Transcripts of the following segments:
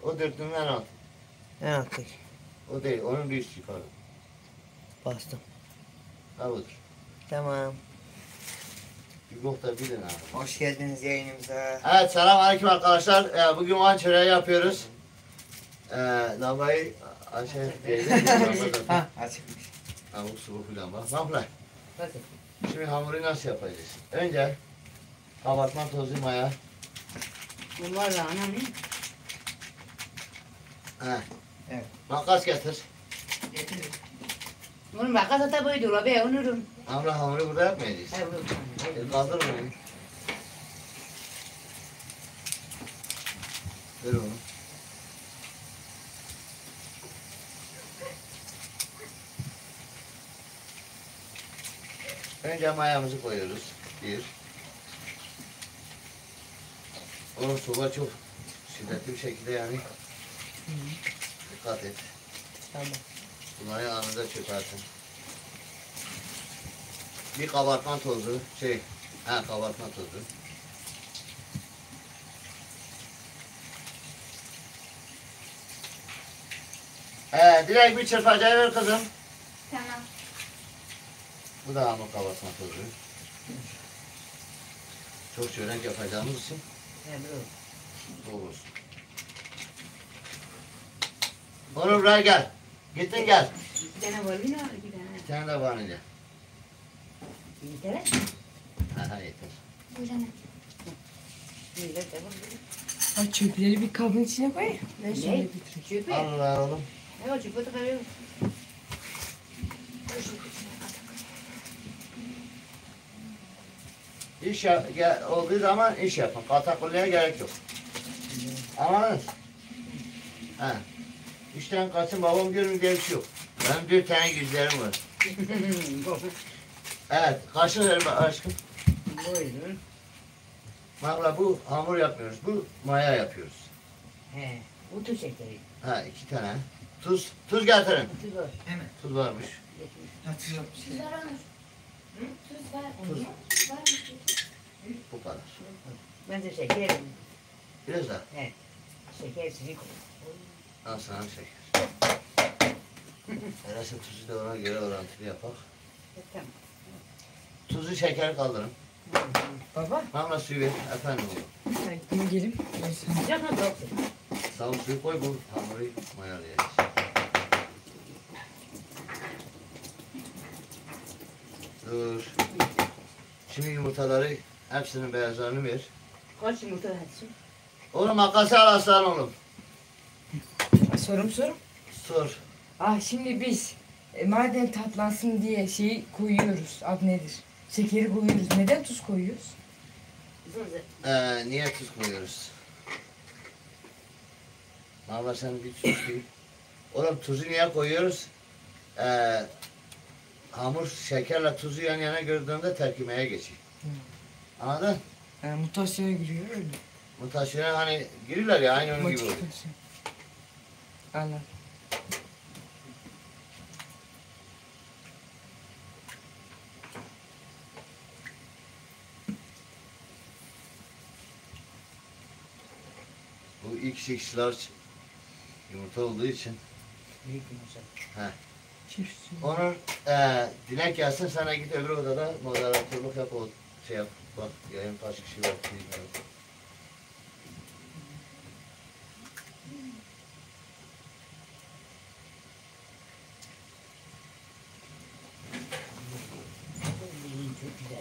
O dörtlünün en alt. En alttaki. O değil, onun bir üst yukarı. Bastım. Ha budur. Tamam. Bir bok da bilin abi. Hoş geldiniz yayınımıza. Evet, selamünaleyküm arkadaşlar. Bugün van çöreği yapıyoruz. Lambayı aşağı Ha açıkmış. Ha bu su bu lamba. Lamba. Nasıl? Şimdi hamuru nasıl yapacağız? Önce kabartma tozu maya. Bunlar da anam ne? He. Evet. Makas getir. Getirin. Bunun makas ata boydu la be onurum. Hamla hamuru burada yapmayacağız. Hay bu. Kaldır bunu. Ver onu. Önce mayamızı koyuyoruz. Bir. Onun soba çok şiddetli bir şekilde yani. Dikkat et. Tamam. Bunları anında çökertin. Bir kabartma tozu. Kabartma tozu. Direkt bir çırpacayı ver kızım. Tamam. Bu da hamur kabartma tozu. Çok çörek yapacağımız için He bu. olursun. Oğlum buraya gel. Gittin gel. Bir tane var mı ne var? İki tane. Bir tane de vanilya. Bir tane. Ha yeter. Bir tane. Bir de tamam. Ay çöpleri bir kabın içine koy. Ben şöyle Ne? götüreyim. Çöpe. Allah oğlum. Ne o çöpe tıkarıyor. Olduğu zaman iş yapın. Katakulliye gerek yok. Anladınız? Ha. İşten kaçın babam görün diye bir şey yok. Benim bir tane yüzlerim var. Evet. Kaşık verin aşkım. Buyurun. Mabla bu hamur yapmıyoruz. Bu maya yapıyoruz. He. Bu tuz şekeri. Ha 2 tane. Tuz. Tuz getirin. Tuz var. Hemen. Tuz varmış. Hatırlıyorum. Tuz var mı? Tuz var. Tuz. Var mı? Bu kadar. Ben de şeker. Biraz daha. He. Şeker sizi koy. Al sana şeker. Herhalde tuzu da ona göre orantılı yapak. Tamam. Tuzu şeker kaldırın. Baba. Mabla suyu ver. Efendim oğlum. Sen bunu gelin. Sıcak mı soğuk? Sağ suyu koy bu hamuru mayalayacağız. Dur. Şimdi yumurtaları hepsinin beyazlarını ver. Kaç yumurta etsin? Oğlum makası al aslan oğlum. Sorum. Sor. Ah şimdi biz madem tatlansın diye şeyi koyuyoruz. Adı nedir? Şekeri koyuyoruz. Neden tuz koyuyoruz? Niye tuz koyuyoruz? Mağla sen bir tuz koy. Oğlum tuzu niye koyuyoruz? Hamur şekerle tuzu yan yana gördüğünde terkimeye geçiyor. Anladın? Mutasyona giriyor öyle. Mutasyona hani girirler ya aynı onun gibi oluyor. Modifikasyon. Anladım. Bu XX large yumurta olduğu için. Büyük yumurta. Çift su. Onun Dilek gelsin sana git öbür odada moderatörlük yap o şey yap. Bak yayın kaç kişi var. Çok güzel.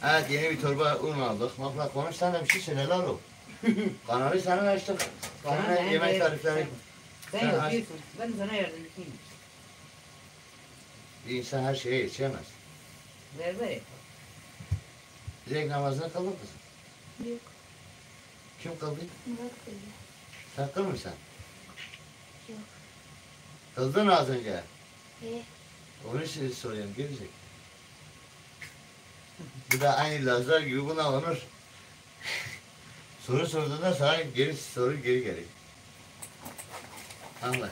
Evet yeni bir torba un aldık. Mafla konuş sen de bir şey söyle lan o. Kanalı sana açtık. Sana yemek tarifleri. Sen Sen yapıyorsun. Ben de sana yardım edeyim. Bir insan her şeye yetişemez. Ver ver. Direkt namazını kıldın kızım. Yok. Kim kıldı? Murat kılıyor. Sen kılmışsın. Yok. Kıldın az önce. He. Onun için soruyorum gelecek. Bu da aynı Lazlar gibi buna onur. Soru sorduğunda sana soru geri gelir. Anla.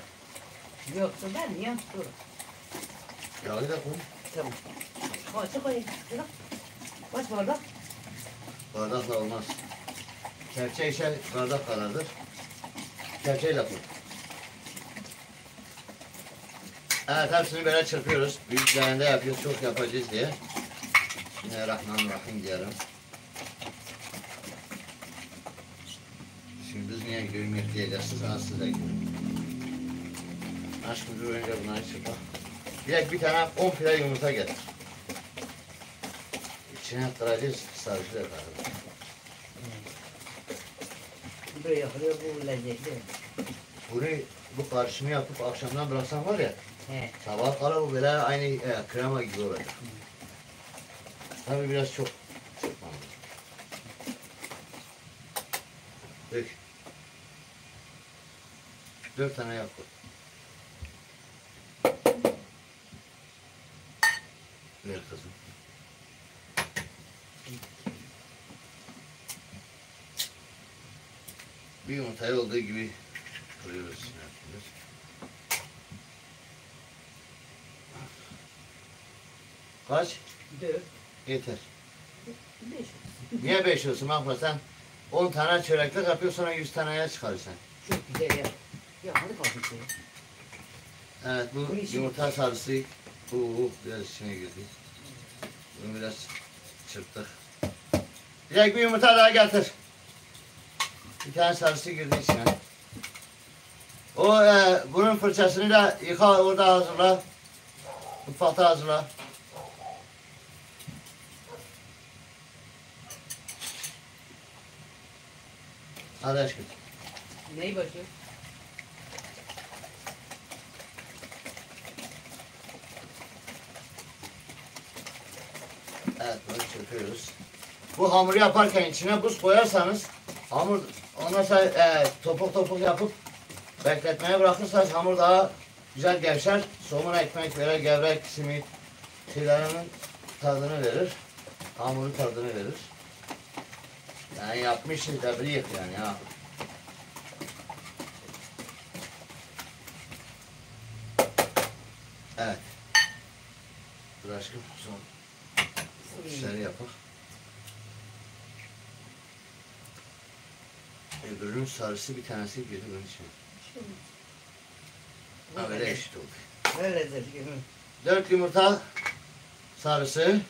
Yoksa ben yan dur. Yağı da koy. Tamam. Kaç koy. Kaç bardak? Bardakla olmaz. Kepçe ise bardak kadardır. Kepçeyle koy. Evet, hepsini böyle çırpıyoruz. Büyüklerinde yapıyoruz, çok yapacağız diye. Bismillahirrahmanirrahim diyelim. Şimdi biz niye gidiyorum diyeceksiniz, sana size gidiyorum. Aşkım dur önce bunları çırpa. Bir tane 10 pire yumurta getir. İçine kıracağız, sarıcı da kıracağız. Böyle yapılıyor bu lezzetli. Bu karışımı yapıp akşamdan bıraksan var ya, He. sabah kadar bu böyle aynı krema gibi olacak. Tabii biraz çok çırpmam lazım. Dök. 4 tane yap. Ver kızım. Bir yumurtayı olduğu gibi kırıyoruz. Ne yapıyoruz? Kaç? 4, Yeter. 5. Niye 5 olsun? Bakma sen 10 tane çörekler yapıyorsun, sonra 100 taneye çıkarırsan. Çok güzel ya. Ya hadi kalsın şey. Evet, bu Bu işi- yumurta sarısı biraz içine girdi. Bunu biraz çırptık. Direkt bir yumurta daha getir. Bir tane sarısı girdi içine. Bunun fırçasını da yıka, orada hazırla. Mutfakta hazırla. Hadi aşkım. Neyi başlıyor? Evet, bunu çırpıyoruz. Bu hamuru yaparken içine buz koyarsanız, hamur ondan sonra topuk topuk yapıp bekletmeye bırakırsanız hamur daha güzel gevşer. Somun ekmek verir, gevrek, simit şeylerinin tadını verir. Hamurun tadını verir. Yani yapmışız da biliyor yani ya. Evet. Dur aşkım, son işleri yapalım. Öbürünün sarısı bir tanesi girdi bunun içine. Ha, böyle eşit oldu. Öyle lezzetli. 4 yumurta sarısı.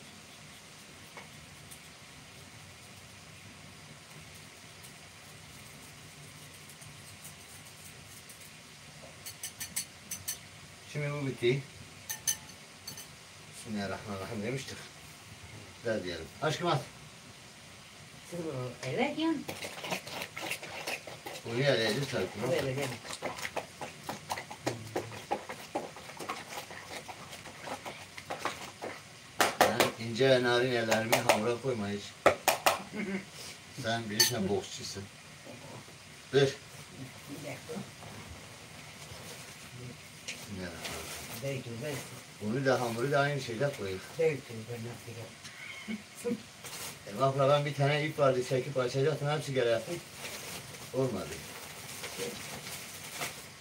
Şimdi bu bitti. Bismillahirrahmanirrahim demiştik. Güzel diyelim. Aşkım at. Siz bunu evet yan. Bunu eleyeceğiz tabii. ki. Böyle gel. Ben ince ve narin ellerimi hamura koyma hiç. Sen bilirsen boksçusun. Dur. Bir dakika. Bismillahirrahmanirrahim. Belki belki. Bunu da hamuru da aynı şeyde koyuyor. Belki ben yapacağım. Bakla ben bir tane ip vardı çekip açacaktım, hepsi geri yaptım. Olmadı.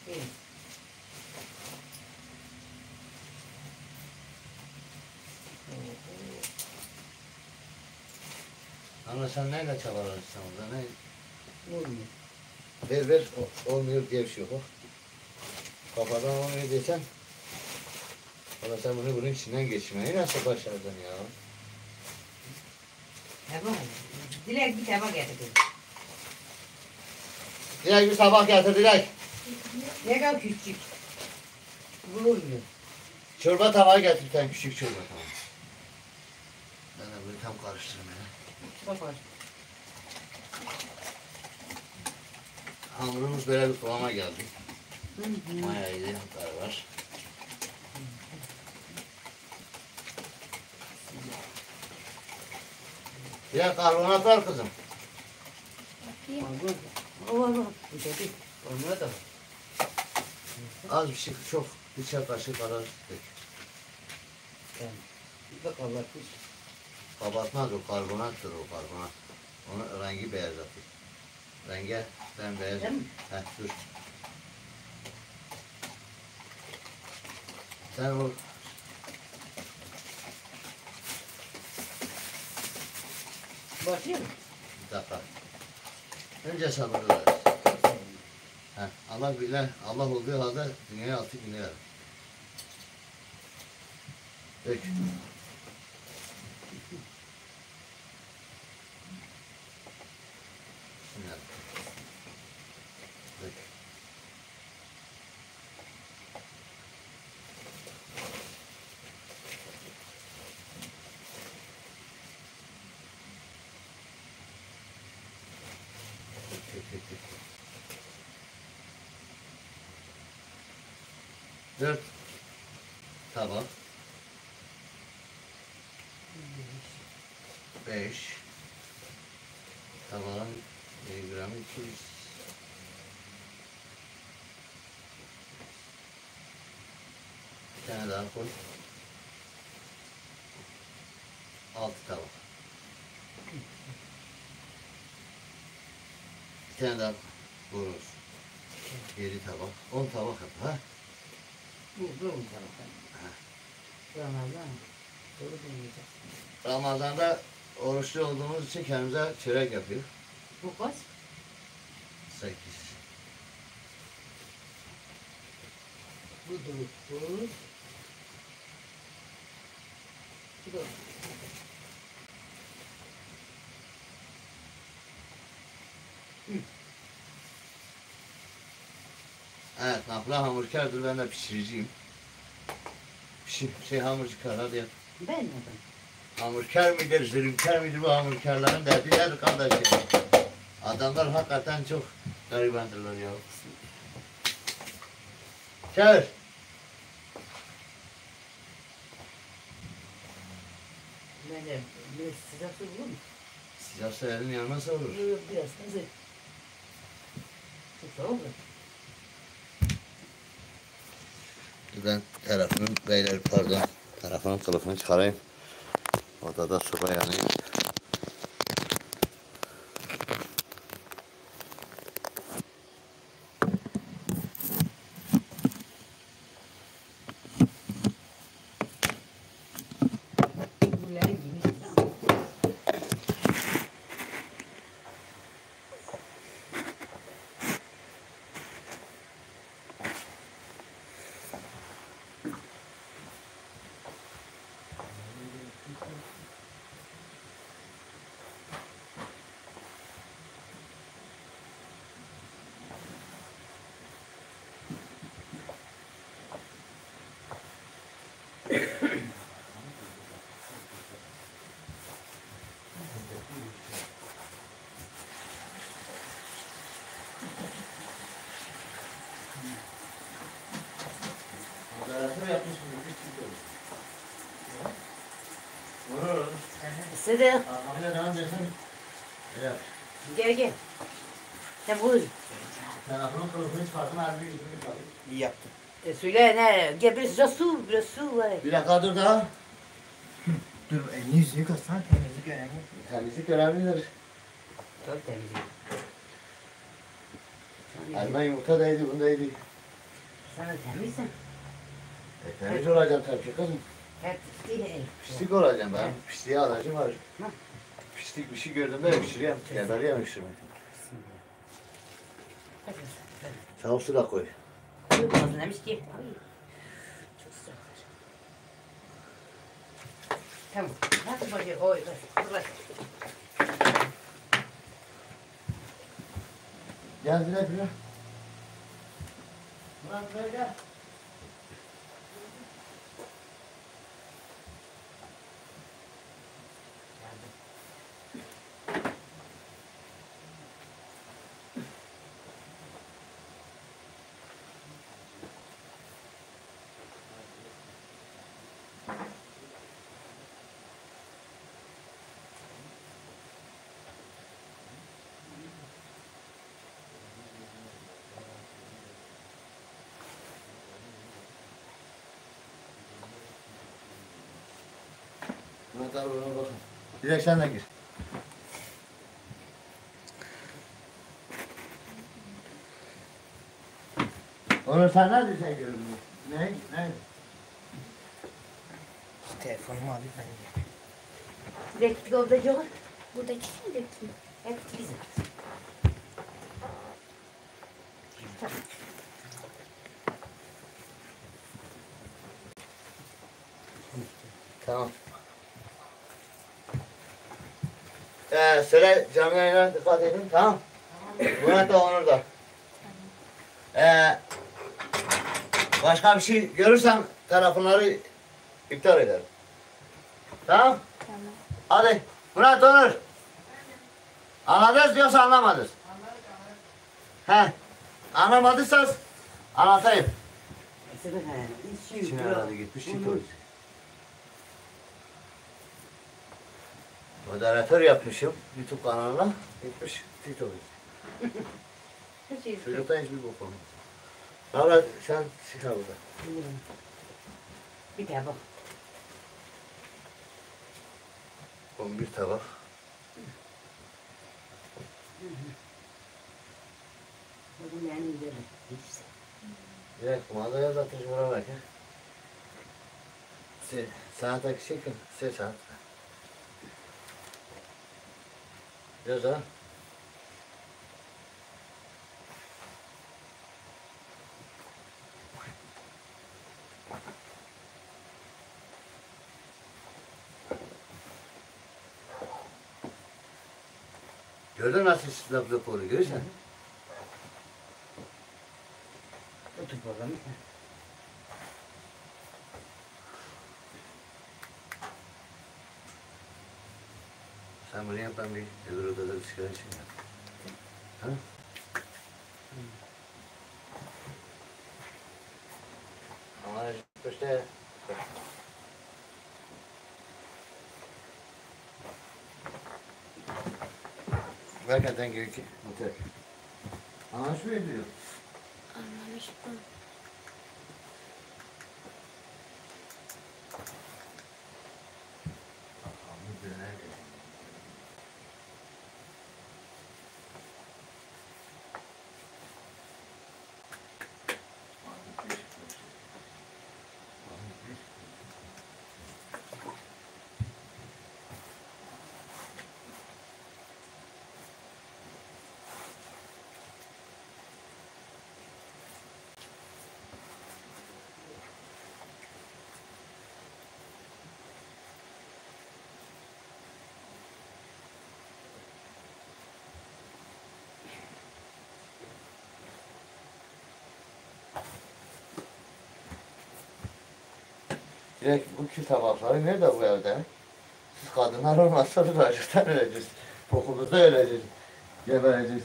İyi. Ama sen neyle çabalarsan orada, ne? Olmuyor. Ver, olmuyor diye bir şey yok. Kafadan olmuyor desen, valla sen bunun içinden geçmeyi nasıl başardın ya? Tamam. Dilek bir tabak getirdim. Direkt bir tabak getir direkt. Ne kadar küçük. Bu olmuyor. Çorba tabağı getir, bir tane küçük çorba tabağı. Ben de bunu tam karıştırayım ya. Bak var. Hamurumuz böyle bir kıvama geldi. Hı hı. Mayaydı, var. Biraz karbonat var kızım. Bakayım. Var. Bu dedi. Olmuyor da. Az bir şey, çok bir çay kaşığı kadar dök. Yani. Bak Allah kuş. Kabartmaz o, karbonattır o karbonat. Onun rengi beyazlatır. Renge ben beyaz. Değil mi? Heh, dur. Sen o Başlıyor mu? bir dakika. Önce sabırlar. Allah bilir, Allah olduğu halde dünyaya 6 günü verir. Dök. Bismillah. Dök. Dök. 4 tabak 5 tabağın gramı 200 bir tane daha koy 6 tabak bir tane daha koyuyoruz 7 tabak 10 tabak yap ha. Bu taraftan. Ramazan. Doğru duymayacağız. Ramazan'da oruçlu olduğumuz için kendimize çörek yapıyor. Bu kaç? 8 Bu da bu. Bu da. Evet, Nafla hamurkardır, ben de pişiriciyim. Hamurcuklar, hadi yap. Ben mi? Hamurkar mıdır, zulümkar mıdır bu hamurkarların derdi nedir kardeşim? Adamlar hakikaten çok garibandırlar ya. Çağır. Ben de biraz sıcak su bulur mu? Sıcak su elin yanmasa olur. Yok biraz hazır. Çok soğuk mu? Ben tarafının beyler pardon, tarafının kılıfını çıkarayım. Odada soba yanıyor. Bunların gibi. Fotoğrafını yapmış mı? Vurur. Sıdık. Ahmet devam etsin. Evet. Gel. Sen buyur. Tarafının kılıfını çıkartın, harbi yüzünü çıkartın. İyi yaptın. Söyle ne? Gel biraz su var. Bir dakika dur daha. Dur elini yüzünü yıkasana temizlik önemli. Temizlik önemlidir. Çok temiz. Elma yumurta değdi, bundaydı. Sana temizsin. Temiz olacağım tabii kızım. Hep değil. Pislik olacağım ben. Pisliğe alacağım var. Hı. Pislik bir şey gördüğümde öksürüyorum. Geberiyem öksürmek. Tamam su da koy. Ağzına demiş ki. Çok sıcak. Tamam. Nasıl bakıyor? Oy. Bak. Gel bile bile. Murat buraya gel. Murat abi ona bakın. Direkt sen de gir. Onur sen neredesin görünmüyor? Ne? Ne? Telefonumu alayım ben de. Direkt yolda yok. Buradaki kim de kim? Hep bizim. Tamam. Söyle canlı yayına dikkat edin. Tamam. Murat da Onur da. Başka bir şey görürsem telefonları iptal ederim. Tamam. Tamam. Hadi. Murat Onur. Anladınız diyorsa anlamadınız. He. Anlamadıysanız anlatayım. Şimdi herhalde gitmiştik. Moderatör yapmışım YouTube kanalına. Gitmiş TikTok'a. Çocuktan hiçbir bok olmaz. Valla sen çıkar burada. Bir daha bak. 11 tabak. Bugün benim böyle. Ya kumandaya zaten şuna bak ya. Saatteki şey ki, saat. Biraz daha. Gördün mü nasıl lap lap oluyor, görürsen? Otur bakalım. Sen bunu yap, ben bir öbür odada bir sigara içeyim. Ha? Ama işte... Hakikaten gerekli. Otel. Anlaşmıyor diyor. Anlamış bu. Direkt bu kül tabakları nerede bu evde? Siz kadınlar olmazsanız açıktan öleceğiz. Kokumuzda öleceğiz. Gebereceğiz.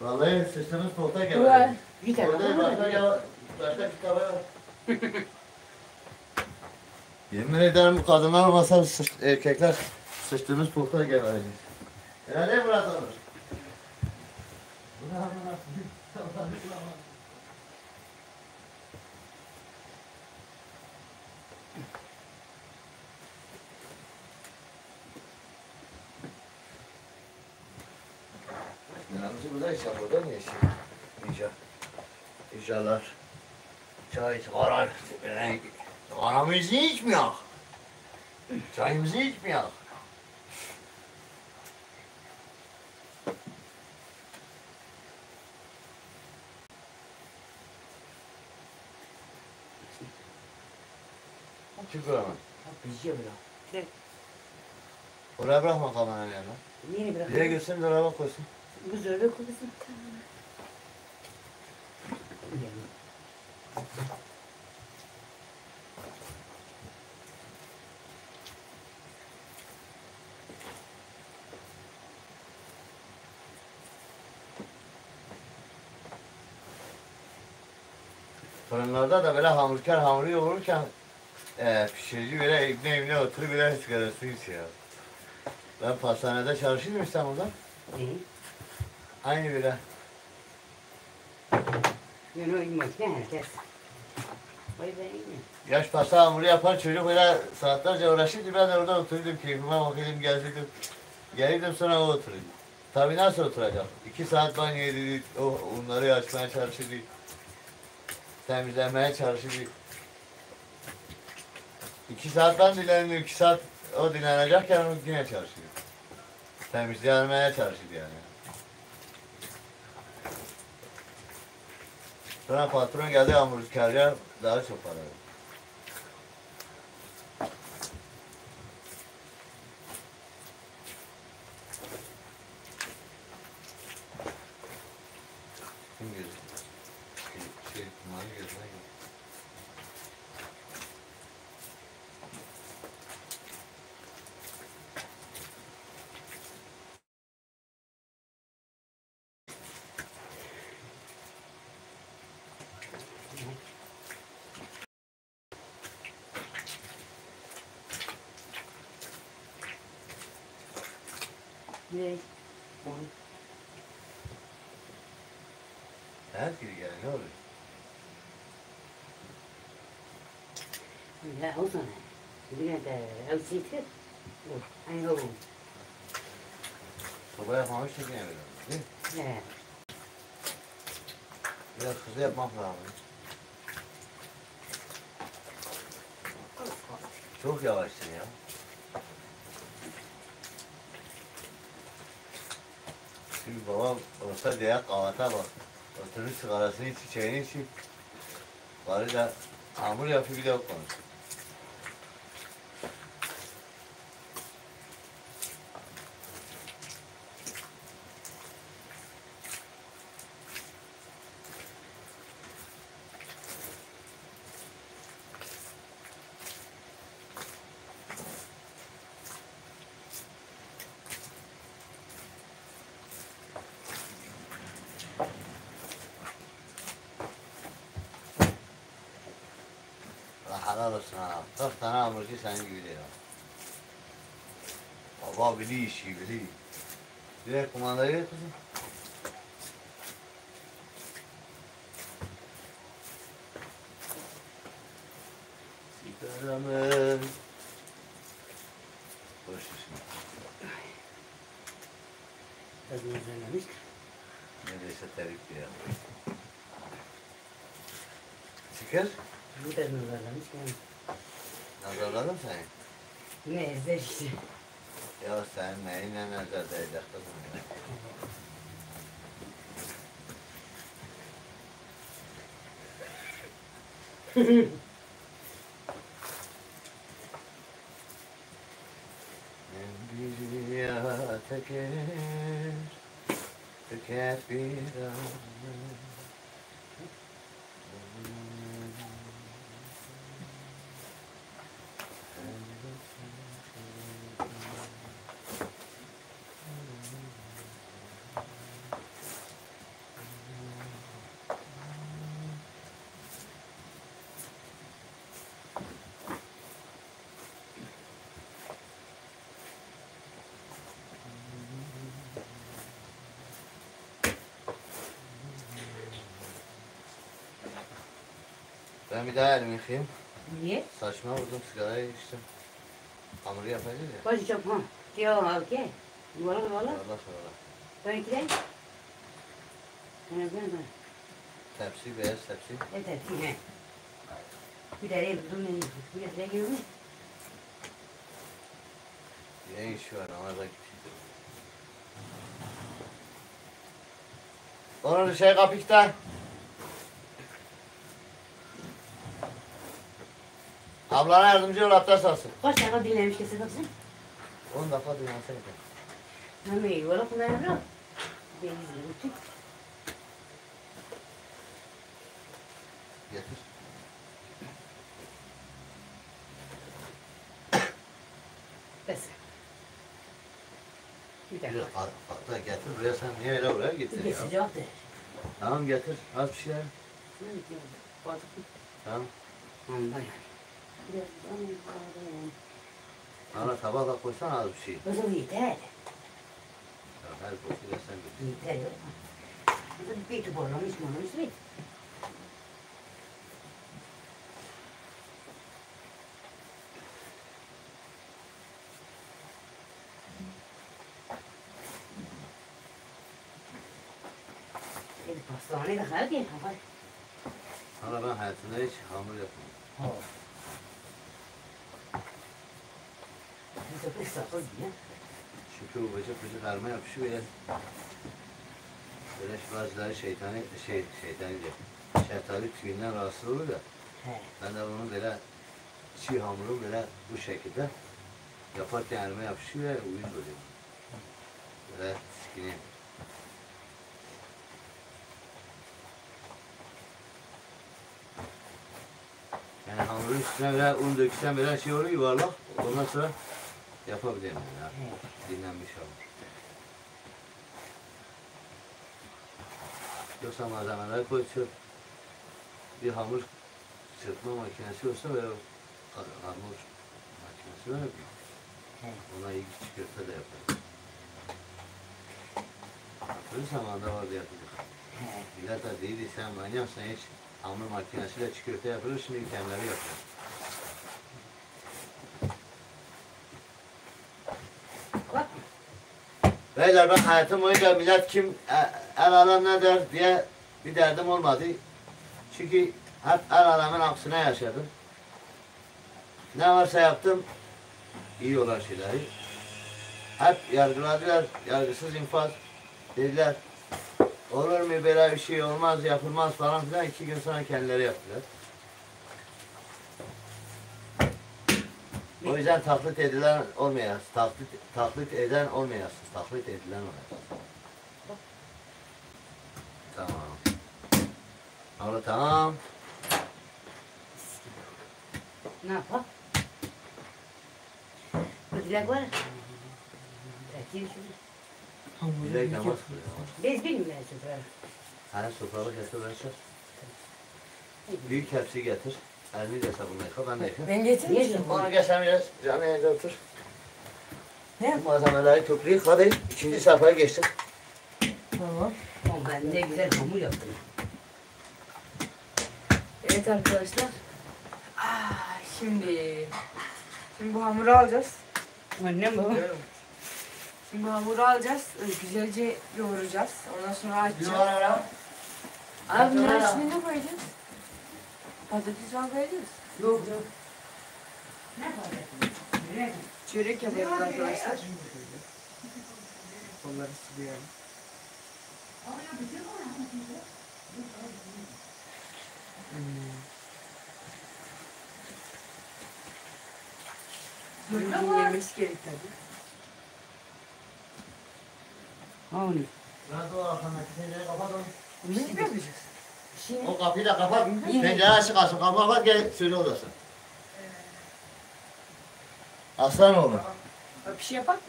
Vallahi sıçtığımız koltuğa gebereceğiz. Bir daha Orada başka bir tabak var. Yemin ederim bu kadınlar olmasa erkekler sıçtığımız koltuğa gebereceğiz. Herhalde Murat olur. Bu ne amına? Yanımızı burada içer, burada mı yaşıyor? İnşallah. İnşallah. Çay, sigara, sigaramızı içmiyor. Çayımızı içmiyor. Çık oradan. Bir şey bırak. Oraya bırakma kamerayı yanına. Yeni bırak. Nereye götürsün, dolaba koysun. Buzdolabı koysun. Fırınlarda da böyle hamurkar hamuru yoğururken pişirici böyle ibne oturup böyle sigarası içiyor. Ben pastanede çalışıyordum İstanbul'da. Aynı böyle. Yani o makine herkes. Vay be iyi. Yaş pasta hamuru yapan çocuk böyle saatlerce uğraşırdı. Ben de orada oturdum, keyfime bakıyordum, gezdirdim. Gelirdim sonra o otururdu. Tabii nasıl oturacak? 2 saat banyo yedirdik, onları açmaya çalışırdık. Temizlemeye çalışırdık. 2 saat ben dinlendim, 2 saat o dinlenecekken o yine çalışırdı. Temizlemeye çalışırdı yani. Sonra patron geldi hamur karıya daha çok para verdi. Kim gözü? Kumarı gözüne gel. Ne? Her biri gel ne oluyor? لا أوصل بجد أو سيتر أنا هو Soba yapmamış da gene böyle. Değil mi? لا Biraz hızlı yapmak lazım. Çok yavaşsın ya. Şimdi babam olsa diye kahvaltıya bak. Oturur sigarasını içi, çayını içi. Bari de hamur yapıyor bir de yok konuş. Helal olsun ha. 40 tane hamurcu senin gibi değil ha. Baba biliyor işi biliyor. Direkt kumandayı ver kızım. Sigaramın. Boş işin. لازم نزلنا Neredeyse terik ya. Çıkar. مش لازم نزلنا مش كان Nazarladın sen. ne ازاي işte. Ya sen neyle nazar değecek kızım ya. Bir rüya teker, tüker bir an. Ben bir daha elimi yıkayayım. Niye? Saçma vurdum sigarayı içtim. Hamuru yapacağız ya. Koş çabuk ha. Diyor al ki. Valla valla. Allah sonra. Ben gideyim. Ben. Tepsi, beyaz tepsi. Evet he. Bir de ev durmayın. Bir de geliyor mu? Ne iş var ona da git. Onun şey kapıkta. Ablana yardımcı ol abdest alsın. Kaç dakika dinlemiş kesin kapsın? 10 dakika dinlenseydi. Mami valla kullanırım. Ben izliyorum. Getir. Bes. Bir dakika. Hatta getir buraya sen niye öyle buraya getir Bir ya? sıcak de. Tamam getir. Az bir şeyler. Tamam. Tamam. Tamam. Ana tabağa da koysan az bir şey. Nasıl yeter? Ya, her koyuyla sen getir. Yeter yok. Nasıl bir peki borlamış mı? Nasıl bir? Pastane de her gün hava. Ana ben hayatımda hiç hamur yapmadım. Nasıl kısa kız ya? Çünkü o bıcık bıcık arma yapışı böyle. Böyle bazıları şeytani diyor. şeftali tüyünden rahatsız olur ya. He. Ben de bunu böyle çiğ hamuru böyle bu şekilde yaparken elime yapışıyor ve uyuz oluyor. Böyle sikini. Yani hamurun üstüne böyle un döksen böyle şey oluyor yuvarlak. Ondan sonra yapabilirim yani. Dinlenmiş hamur. Yoksa malzemeler koy çöp. Bir hamur çırpma makinesi olsa böyle hamur makinesi var ya. Ona iyi küçük köfte de yaparız. Böyle zamanda vardı yapılır. Millet de değildi sen manyaksın hiç hamur makinesiyle çiğ köfte yapılır şimdi kendileri yapıyor. Bak. Beyler ben hayatım boyunca millet kim el alem ne der diye bir derdim olmadı. Çünkü hep el alemin aksine yaşadım. Ne varsa yaptım, iyi olan şeyleri. Hep yargıladılar, yargısız infaz dediler. Olur mu böyle bir şey olmaz, yapılmaz falan filan 2 gün sonra kendileri yaptılar. O yüzden taklit edilen olmayasın, taklit eden olmayasın, taklit edilen olmayasın. Tamam. Abla tamam. Ne yapalım? Bu dilek var. Belki şunu. Dilek namaz kılıyor. Biz bilmiyoruz sofra. Hani sofralık getir ben çek. Büyük tepsi getir. Elini de sabunla yıka, ben de yıka. Ben getirmiştim. Onu geçen biraz camiye de otur. Ne yap? Bu malzemeleri toplayık. Hadi ikinci sayfaya geçtik. Tamam. Ama ben ne güzel hamur yaptım. Evet arkadaşlar. Şimdi bu hamuru alacağız. Annem baba. Şimdi bu hamuru alacağız. Güzelce yoğuracağız. Ondan sonra açacağız. Abi bunların içine ne koyacağız? Patates falan koyacağız. Yok yok. Ne yapalım? Çörek yapıyoruz arkadaşlar. Onları siliyorum. Bunun yemesi gerek tabii. Onu. Nerede o arkandaki pencereyi kapat onu. Bunu ne yapacağız? Şimdi O kapıyı da kapat. Pencere açık kalsın. Kapıyı kapat gel suyun odasın. Aslan oğlum. bir şey yapalım.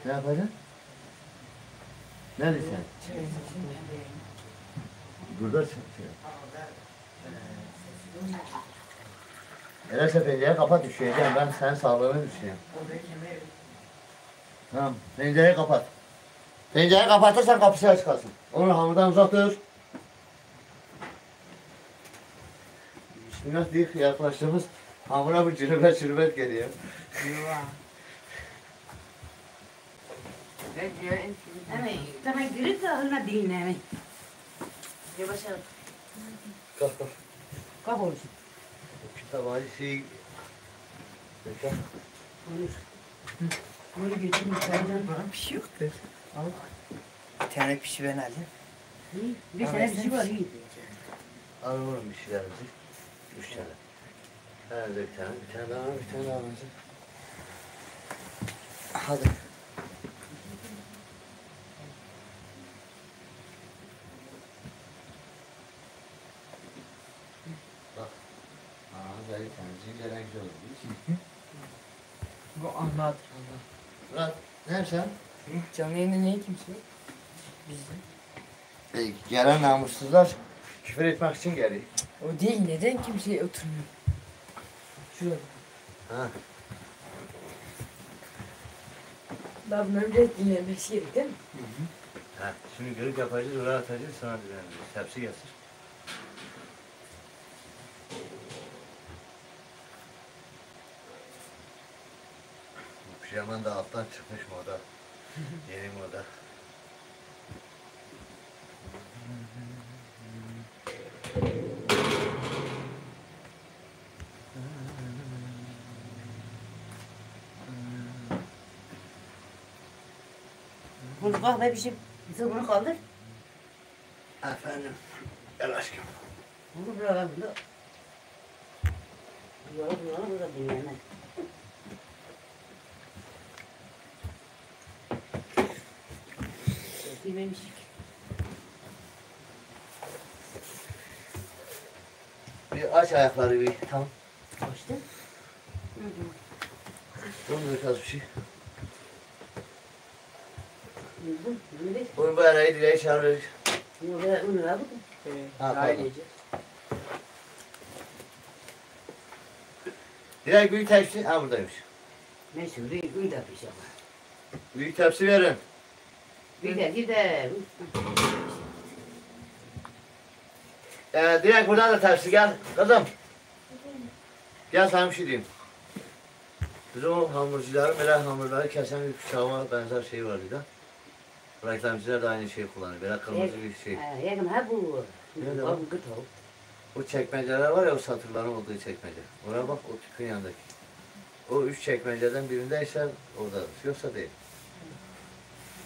Ne yapacaksın? Neredesin? Burada şey. Neresi pencereyi kapat düşeceğim. Ben senin sağlığını düşünüyorum. Tamam. Pencereyi kapat. Pencereyi kapatırsan kapısı açık kalsın. Onu hamurdan uzak dur. Bismillah deyip yaklaştığımız hamura bir cürübet geliyor. Hemen tamam girip de alma değil hemen. Yavaş yavaş. Kalk kalk. Kalk olsun. Kitabı şey... Bekle. Konuş. Bunu götürün içeriden. Bir şey yoktur. Al. Bir tane pişi ben alayım. Bir tane bir şey var. iyi. Al oğlum bir şeylerimizi. 3 tane. Herhalde bir tane daha, bir tane daha alacağım. Hadi. Bak. Aa, güzel bir tane. Zincirden güzel olmuş. Bu anlat. Murat, ne yapacaksın? Canlı yayında niye kimse yok? Gelen namussuzlar küfür etmek için geliyor. O değil, neden kimse oturmuyor? Şurada. Ha. Daha bunların biraz dinlenmesi gerek değil mi? Ha. Şimdi görüp yapacağız, oraya atacağız, sonra dinleneceğiz. Tepsi getir. Bu pijaman da alttan çıkmış moda. Yeni moda. Bunu kalk be bir şey. Bize bunu kaldır. Efendim. Gel aşkım. Bunu bırakalım da. Yola burada dinlemez. Bilmemişik. Bir aç ayakları bir. Tamam. Açtı. Dondur biraz bir şey. Bunu Bugün bu arayı direği çağırırız. da aldık. Ha, Daha pardon. yiyeceğiz. Direkt büyük tepsi. Ha buradaymış. Neyse bir de pişer. Büyük tepsi verin. Bir de. Direkt buradan da tepsi gel. Kızım. Gel sana bir şey diyeyim. Bizim o hamurcuların böyle hamurları kesen bir bıçağa benzer şey var bir de. Reklamcılar da aynı şeyi kullanıyor. Böyle kırmızı bir şey. Yakın ha bu. Nerede Bu o? gıt o. O çekmeceler var ya o satırların olduğu çekmece. Oraya bak o tüpün yanındaki. O 3 çekmeceden birindeyse orada. Yoksa değil.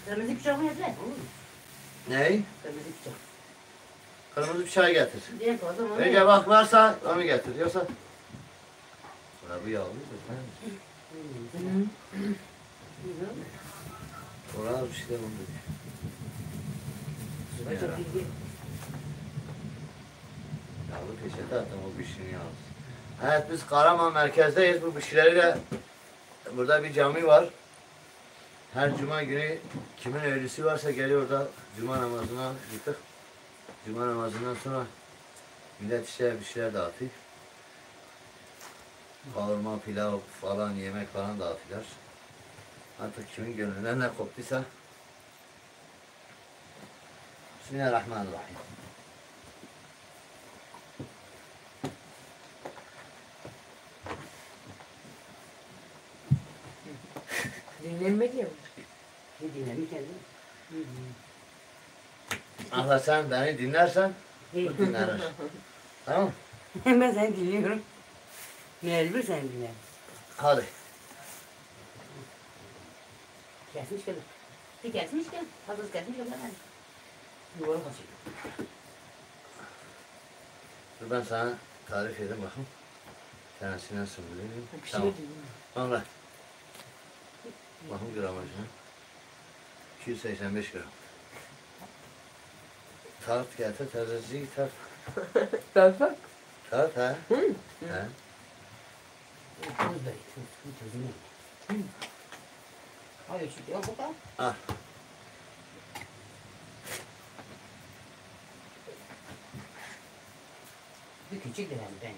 Kırmızı bıçak mı yapacak? Olur mu? Ney? Kırmızı bıçak. Kırmızı bıçağı getir. Diğer fazla mı? Önce bak varsa onu getir. Yoksa... Ulan bu yağlıydı. Orada bir şeyler oldu. Yağlı peçete attım o bişini yalnız. Evet biz Karaman merkezdeyiz. Bu bişileri de burada bir cami var. Her cuma günü kimin öğlüsü varsa geliyor da cuma namazına gittik. Cuma namazından sonra millet işte bir şeyler dağıtıyor. Kavurma, pilav falan, yemek falan dağıtıyorlar. Artık kimin gönlünden ne koptuysa. Bismillahirrahmanirrahim. Dinlenmedi ya. Bir dinlemiş kendini. Allah sen beni dinlersen bu dinlenir. Tamam mı? Ben seni dinliyorum. Mecbur seni dinlerim. Hadi. Kesmiş kadar. Bir kesmiş kadar. Fazlası kesmiş kadar. Yuvarı kaçıyor. Dur ben sana tarif edeyim bakayım. Tanesi nasıl bileyim. Bir şey Tamam. değil. Anla. Bakın gramajına. 285 gram. Tart getir, terziyi tart. Bak. Tart ha. Hı. He. Tuz böyle. Tuz ne? Hayır şu yok bu kadar. Al. Bir küçük de ben.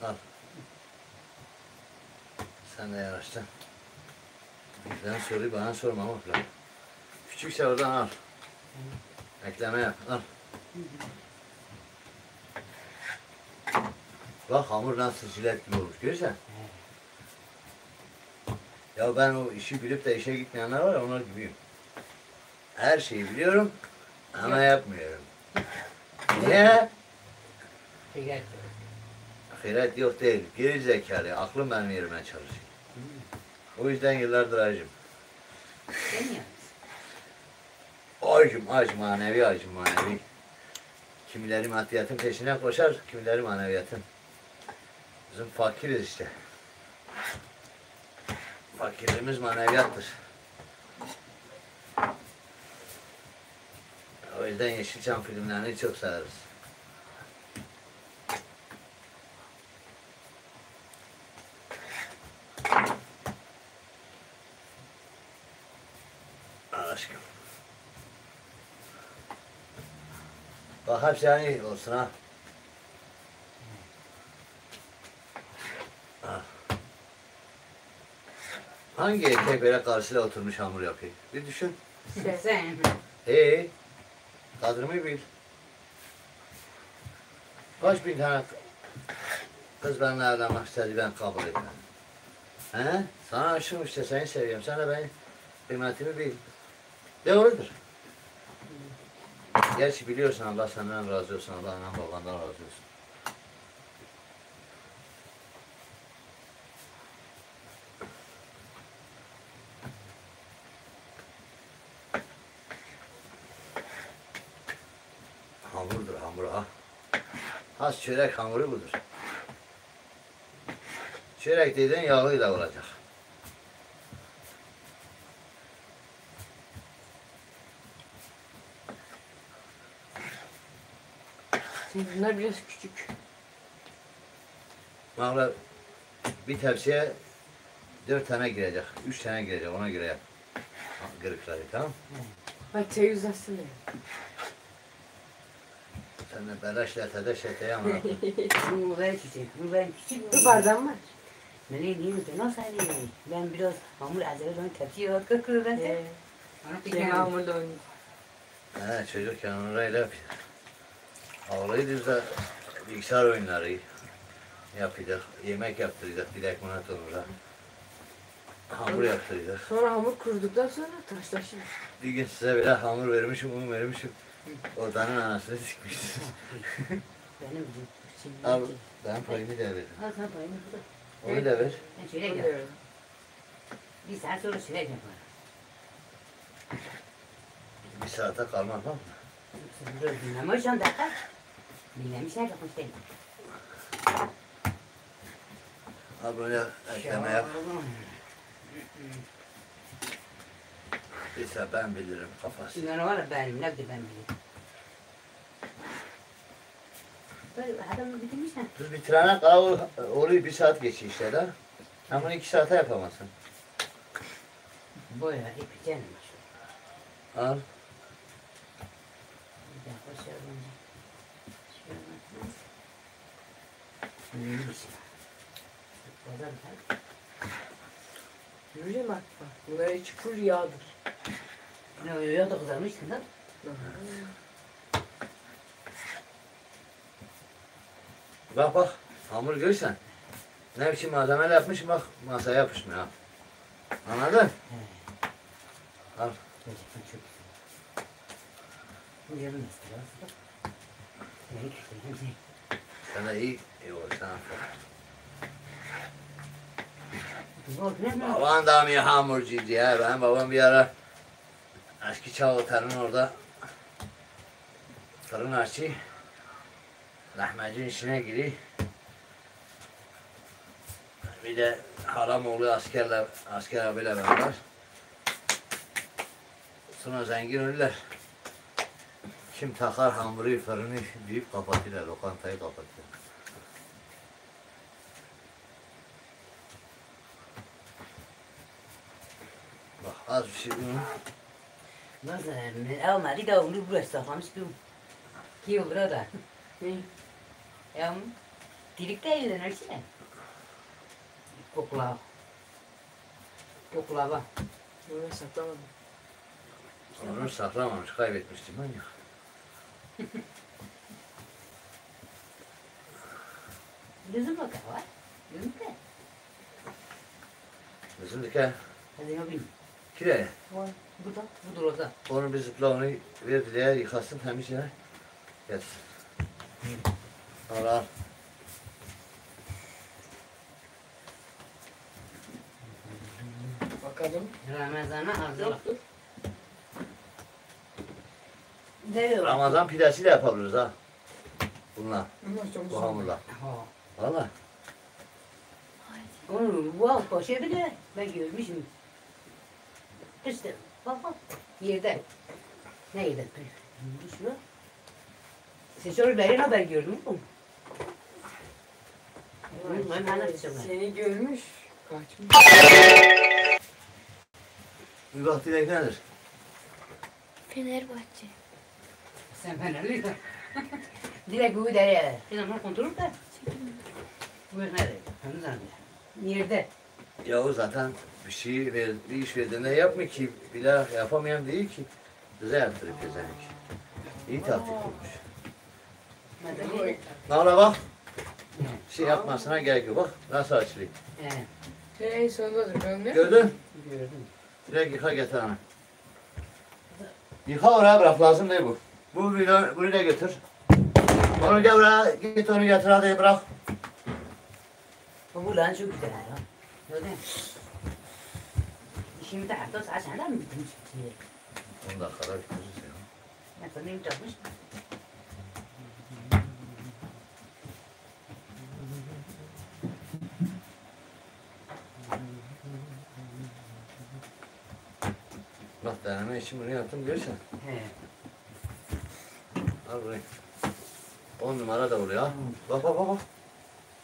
Al. Sen de yanaştın. Ben soruyu bana sormamak lazım. Küçükse oradan al. Ekleme yap. Al. Bak hamur nasıl jilet gibi olmuş. Görürsen. Ya ben o işi bilip de işe gitmeyenler var ya onlar gibiyim. Her şeyi biliyorum ama yapmıyorum. Niye? Şeker. Ahiret yok değil. Geri zekalı. Aklım benim yerime çalışıyor. O yüzden yıllardır acım. Sen mi Acım manevi. Kimileri maddiyatın peşine koşar, kimileri maneviyatın. Bizim fakiriz işte. Fakirliğimiz maneviyattır. O yüzden Yeşilçam filmlerini çok severiz. Al aşkım. Bak hepsi yani olsun ha. Ha. Hangi erkek böyle karşısıyla oturmuş hamur yapıyor? Bir düşün. Sen. Kadrımı bil. Kaç bin tane kız benimle evlenmek istedi, ben kabul etmem. He? Sana aşığım işte, seni seviyorum. Sen de benim kıymetimi bil. Doğrudur. Gerçi biliyorsun Allah senden razı olsun, Allah anan babandan razı olsun. hamuru ha. Has çörek hamuru budur. Çörek dediğin yağlıyla olacak. Bunlar biraz küçük. Valla bir tepsiye 4 tane girecek, 3 tane girecek, ona göre yap. Kırıkları, tamam. Bak çay uzatsın ya. Sen de beleşle tedeşle ama. Bu ben küçük. Bu ben küçük. Bir bardağım var. Nereye diyeyim ki nasıl diyeyim? Ben biraz hamur hazırladım. Tepsiye var kırkırı ben de. Onu Sen pikemem. hamurla oynuyor. He, çocukken orayla yapıyor. Ağlıydı da bilgisayar oyunları yapıyorduk, yemek yaptırıyorduk, bilek manat onlara. Hamur yaptırıyorduk. Sonra hamur kuruduktan sonra taşlaşır. Bir gün size bile hamur vermişim, un vermişim. Odanın anasını sikmişsiniz. Benim şimdi. Al, ben payımı da verdim. Al sen payını bu da. Onu da ver. Ben çörek yap. Bir saat sonra çörek yaparım. Bir saate kalmam tamam mı? Sen biraz dinleme şu anda. Dinlemişler yapmış değil. Al bunu ekleme yap. Ise ben bilirim kafası. Ben var ya benim, ne bileyim ben bilirim. Böyle adam bitirmiş ha. Biz bitirene kadar orayı bir saat geçiyor işte de. Sen bunu 2 saate yapamazsın. Boya ipi canım. Al. Bir dakika şöyle önce. Şöyle bakmaz. Neymiş ya? Pazar biter. Görüyor musun? Bak, bunlar hiç full yağdır. Ya da kızarmışsın lan. Bak bak, hamur görürsen. Ne biçim malzemeler yapmışım bak, masaya yapışmıyor ha. Anladın? Al. Gerçekten çok güzel. Yarın istiyorsun. Ne küçük. Sen de iyi olur sana. Baban da mı hamurcuydu ya? Ben babam bir ara eski Çağlatan'ın orada fırın açı. Lahmacun işine giriyor. Bir de halam oğlu asker abiyle beraber. Sonra zengin olurlar. Kim takar hamuru fırını deyip kapatırlar, lokantayı kapatırlar. Bak az bir şey bunu. Nasıl? Almadı da olur burası saklamıştım. Ki olur o da. Ne? Ya dilikte elden ölçüne. Kokla. Kokla bak. Bunu saklamadım. Onu saklamamış, kaybetmiştim ben ya. Gözüm bakar var. Gözüm bakar. Bizim dike Hadi yapayım. kireye. Var. Burada. Budur orada. Onu bir zıpla onu verdiler, yıkasın temiz yere. Gelsin. Al al. Bakalım. Ramazan'a hazırlık. Değil. Ramazan pidesi de yapabiliriz ha. Bununla, Bunlar çok bu hamurla. Ha. Valla. Onu bu al poşe bir de ben görmüşüm. İşte bak bak yerde. Ne yerde? Şunu. Seçörlerin haber gördün mü? Ben hala seçörler. Seni görmüş. Kaçmış. Bir bak dilek nedir? Fenerbahçe. Sen ben öyle. Direkt bu dereye. Sen onu kontrol et. Bu nerede? Hem de yerde. Yahu zaten bir şey bir iş verdiğinde yapmıyor ki. Bile yapamayan değil ki. Bize yaptırıp gezenek. İyi taktik olmuş. Nala bak. Şey yapmasına gerek yok. Bak nasıl açılıyor. Hey sonundadır. Ben ne? Gördün? Gördüm. Direkt yıka getir ana. Yıka oraya bırak, lazım değil bu. Bunu da götür. Onu gel buraya, git onu getir hadi bırak. Bu lan çok güzel ha. Gördün mü? Şimdi hatta saat senden mi bitmiş? 10 dakikada bitiririz ya. Ben sana çalışmış. deneme için bunu yaptım görürsen. He. Al burayı. 10 numara da oluyor ha. Bak bak bak bak.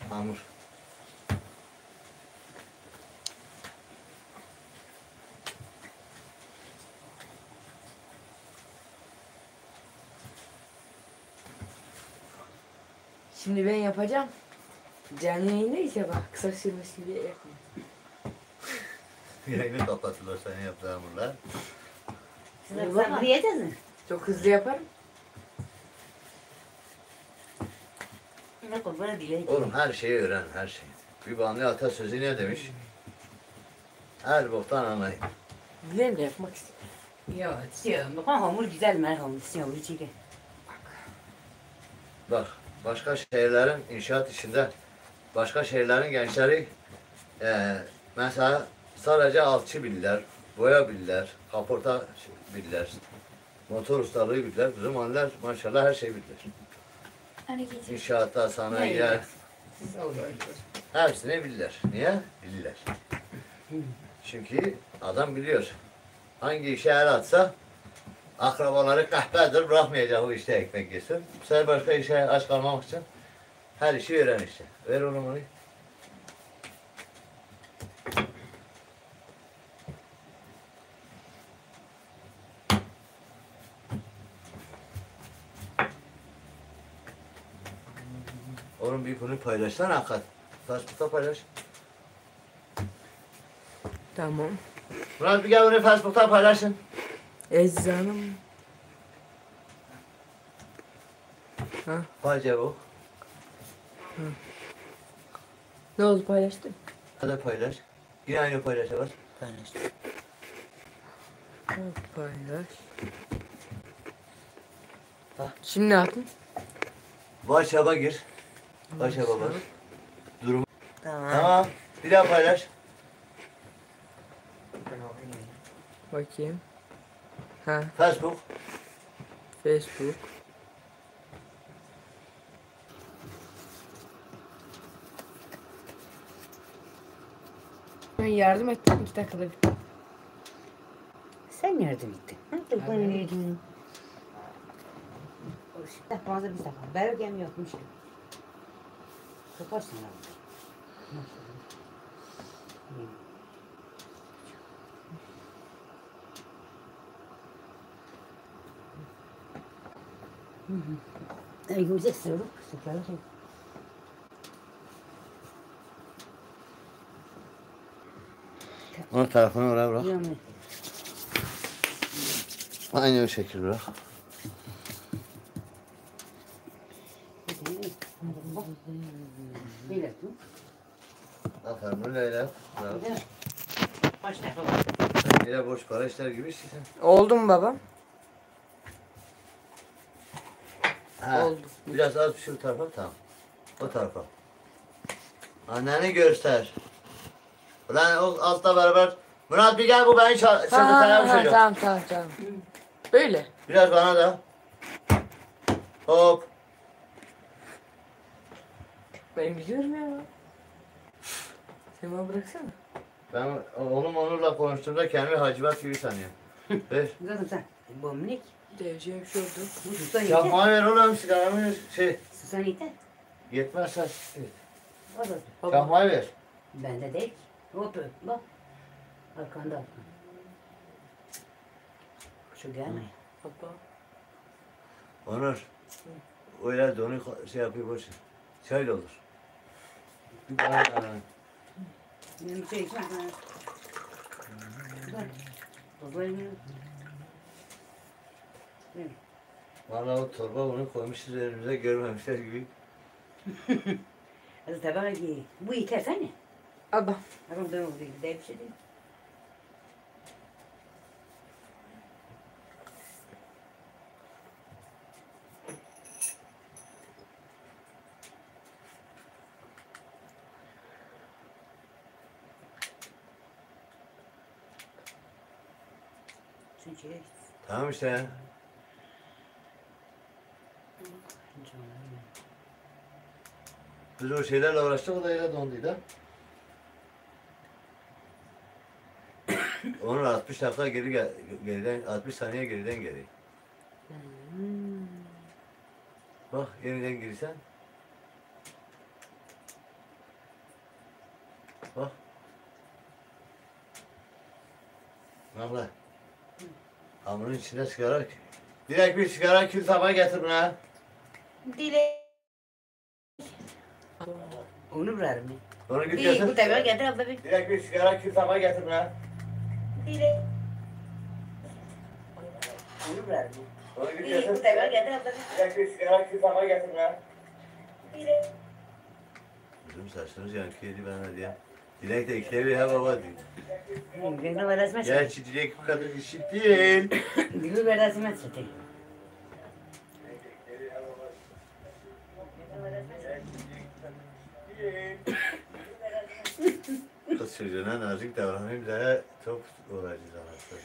Hamur. Şimdi ben yapacağım. Canlı yayındaysa bak kısa sürmesi gibi yapma. Yayını kapatılır senin yaptığın hamurlar. Sen bunu yiyeceğiz mi? Çok hızlı yaparım. Ne koy bana dile. Oğlum her şeyi öğren her şeyi. Bir banlı atasözü ne demiş? Her boktan anlayın. Bilen de yapmak istiyorum. Ya, istiyorum. Bak hamur güzel mi? Hamur istiyorum. İçeri. Bak başka şehirlerin inşaat işinde başka şehirlerin gençleri mesela sadece alçı bilirler, boya bilirler, kaporta bilirler, motor ustalığı bilirler. Bizim anneler maşallah her şey bilirler. Hani getir. İnşaatta, sanayiye, hepsini bilirler. Niye? Bilirler. Çünkü adam biliyor. Hangi işe el atsa akrabaları kahpedir, bırakmayacak o işte ekmek yesin. Bu sefer başka işe aç kalmamak için her işi öğren işte. Ver oğlum onu. Oğlum bir bunu paylaşsana hakikat. Facebook'ta paylaş. Tamam. Murat bir gel bunu Facebook'ta paylaşın. Eczanım. Ha, Payca bu. ne oldu paylaştın? Hadi paylaş. Yine aynı paylaşa bas. Paylaş. Ha, paylaş. Ha. Şimdi ne yaptın? WhatsApp'a gir. WhatsApp'a bas. Durum. Tamam. Tamam. Bir daha paylaş. Bakayım. Ha, Facebook. Facebook. Ben yardım ettim 2 dakikada bitti. Sen yardım ettin. Ha, bana verdin. Şimdi fazla bir sefer. Bergen yokmuş ki. Kaparsın abi. Elimize sığırıp sıkıyoruz. Onun tarafını oraya bırak. Yani Aynı o şekilde bırak. böyle tut. Aferin bunu öyle yap. Bravo. Kaç defa var? Sen yine boş para işler gibi işte sen. Oldu mu baba? Ha, Oldu. biraz az şu tarafa tamam. O tarafa. Anneni göster. Ulan o altta beraber. Murat bir gel bu beni sekreterine bir şey yok. Tamam. Böyle. Biraz bana da. Hop. Ben biliyorum ya. Sen bana bıraksana. Ben oğlum Onur'la konuştuğumda kendimi Hacivat gibi sanıyorum. Ver. Zaten sen. Bomlik. Devciye bir şey oldu. Bu susan yeter. Çakmağı ver oğlum sigaramı şey. Susan yeter. Yetmezse. O da. Baba. Çakmağı ver. Bende değil. Hop bak. Arkanda. Şu gelme. Baba. Onur. Öyle donu şey yapıyor boş. Çay doldur. Bir bana Benim bir şey içmem. Bak. Baba elini. Vallahi o torba bunu koymuşuz önümüze görmemişler gibi. Az tabağa ki. Bu yeter sen ne? Baba. Aram da oldu. Bir şey değil. Çünkü Tamam işte ya. Biz o şeylerle uğraştık o da öyle donduydu. Onun 60 dakika geriden 60 saniye geriden geri. Bak yeniden girsen. Bak. Bak lan. Hamurun içine sigara. Direkt bir sigara kül tabağı getir buna. Dile. Onu bırakır mı? Onu git İyi, bu getir. tabağı getir abla bir. Direkt bir sigara kül tabağı getir buna. Dile. Onu bırakır mı? Onu git İyi, bu getir. tabağı getir abla bir. Direkt bir sigara kül tabağı getir buna. Dile. Bizim saçlarımız yankıydı ben de diyeyim. Dilek de ikide bir he baba diyor. Ben de verasime Gerçi Dilek bu kadar işit değil. Dile verasime çekti. Kız çocuğuna nazik davranayım da çok uğraşacağız anasını.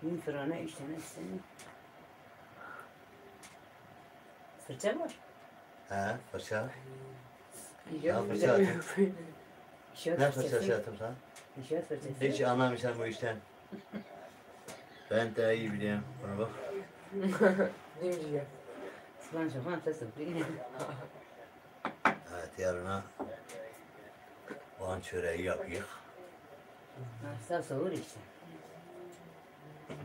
Bir fırına 3 tane istedim. Fırça var. He fırça. Ya, Ne fırça atayım? İşaret Ne fırçası. fırçası atayım sana? İşaret fırçası. Hiç anlamışsın bu işten. Ben de iyi biliyorum. Buna bak. Ne diyeceğim? Sıvan şofan tasım. Evet yarına soğan çöreği yapıyık. Sağ soğur işte.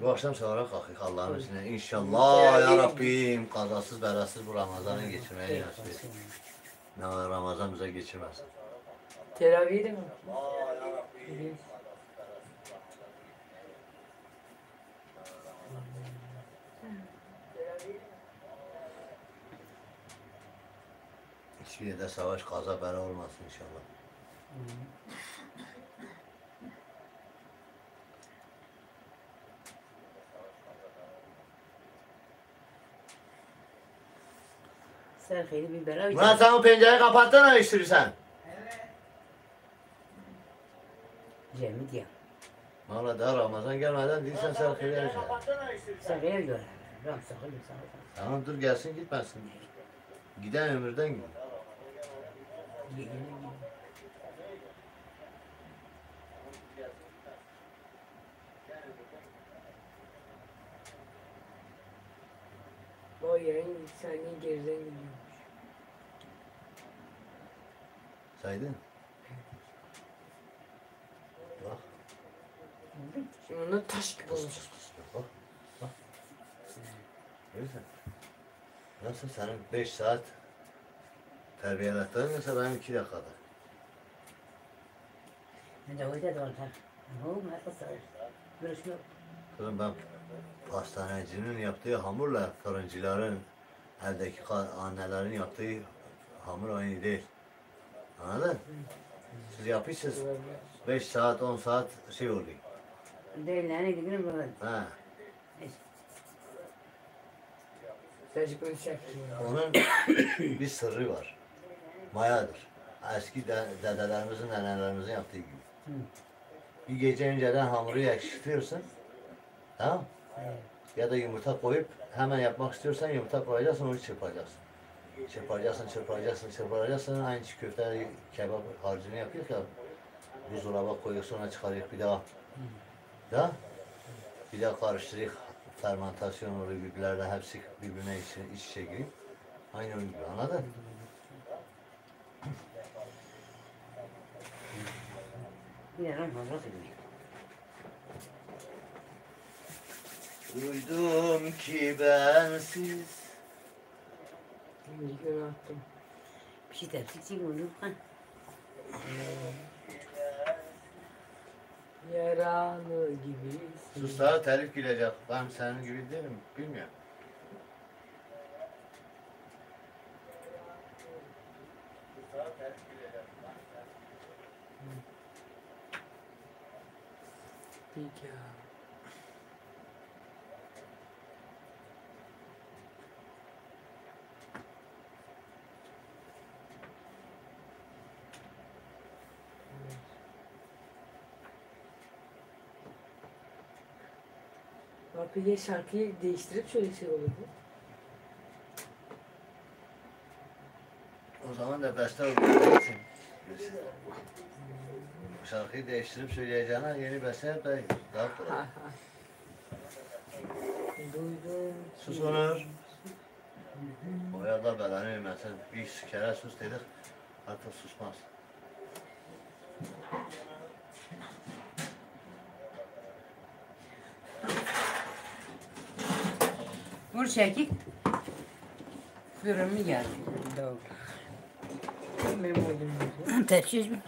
Bu akşam sonra kalkıyık Allah'ın izniyle. İnşallah ya Rabbim kazasız belasız bu Ramazan'ı geçirmeye nasip et. Ne var Ramazan bize geçirmez. Teravih de mi? Hiçbir yerde savaş kaza bela olmasın inşallah. Sen hayli bir bela Murat sen o pencereyi kapattın mı iştirirsen? Cemil diye. Valla daha Ramazan gelmeden değilsen sen hayli erken. Sen hayli göre. Ram sakın sakın. Tamam dur gelsin gitmesin. Giden ömürden gidiyor. O yayın saniye geriden gidiyormuş. Saydın. Bak. Şimdi ona taş gibi Pıs olmuş. pıs pıs. Bak. Bak. Görüyorsun. Nasıl senin 5 saat terbiyelettiğin mesela benim 2 dakikada. Ne de öyle de var. Oğlum ne kısa. Görüşme. Kızım ben pastanecinin yaptığı hamurla fırıncıların evdeki annelerin yaptığı hamur aynı değil. Anladın? Siz yapıyorsunuz 5 saat 10 saat şey oluyor. Devlerine gidelim böyle. Ha. Sadece konuşacak. Onun bir sırrı var. Mayadır. Eski dedelerimizin, nenelerimizin yaptığı gibi. Bir gece önceden hamuru yakıştırıyorsun. Tamam. Ya da yumurta koyup hemen yapmak istiyorsan yumurta koyacaksın, onu çırpacaksın. Çırpacaksın. Aynı çiğ köfte, kebap harcını yapıyor ya. Buzdolaba koyuyorsun, sonra çıkarıyor bir daha. Ya. Bir daha karıştırıyor. Fermentasyon oluyor, birbirlerle hepsi birbirine iç içe giriyor. Aynı onun gibi, anladın? Bir de ram fazla söylüyor. Duydum ki bensiz. Şimdi attım. Bir şey tepsi çiğ olur. Yaralı gibi. Suslara telif gelecek. Ben senin gibi değilim, bilmiyorum. Peki ya. Kapıya şarkıyı değiştirip şöyle şey olurdu. O zaman da beste öğreneceksin. Şarkıyı değiştirip söyleyeceğine yeni beste yap da daha kolay. Duydum. Sus Onur. O ya da belanı vermesin. Bir kere sus dedik. Artık susmaz. Vur çekik. Fırın mı geldi? Doğru. Benim oğlum. Tepsiz mi?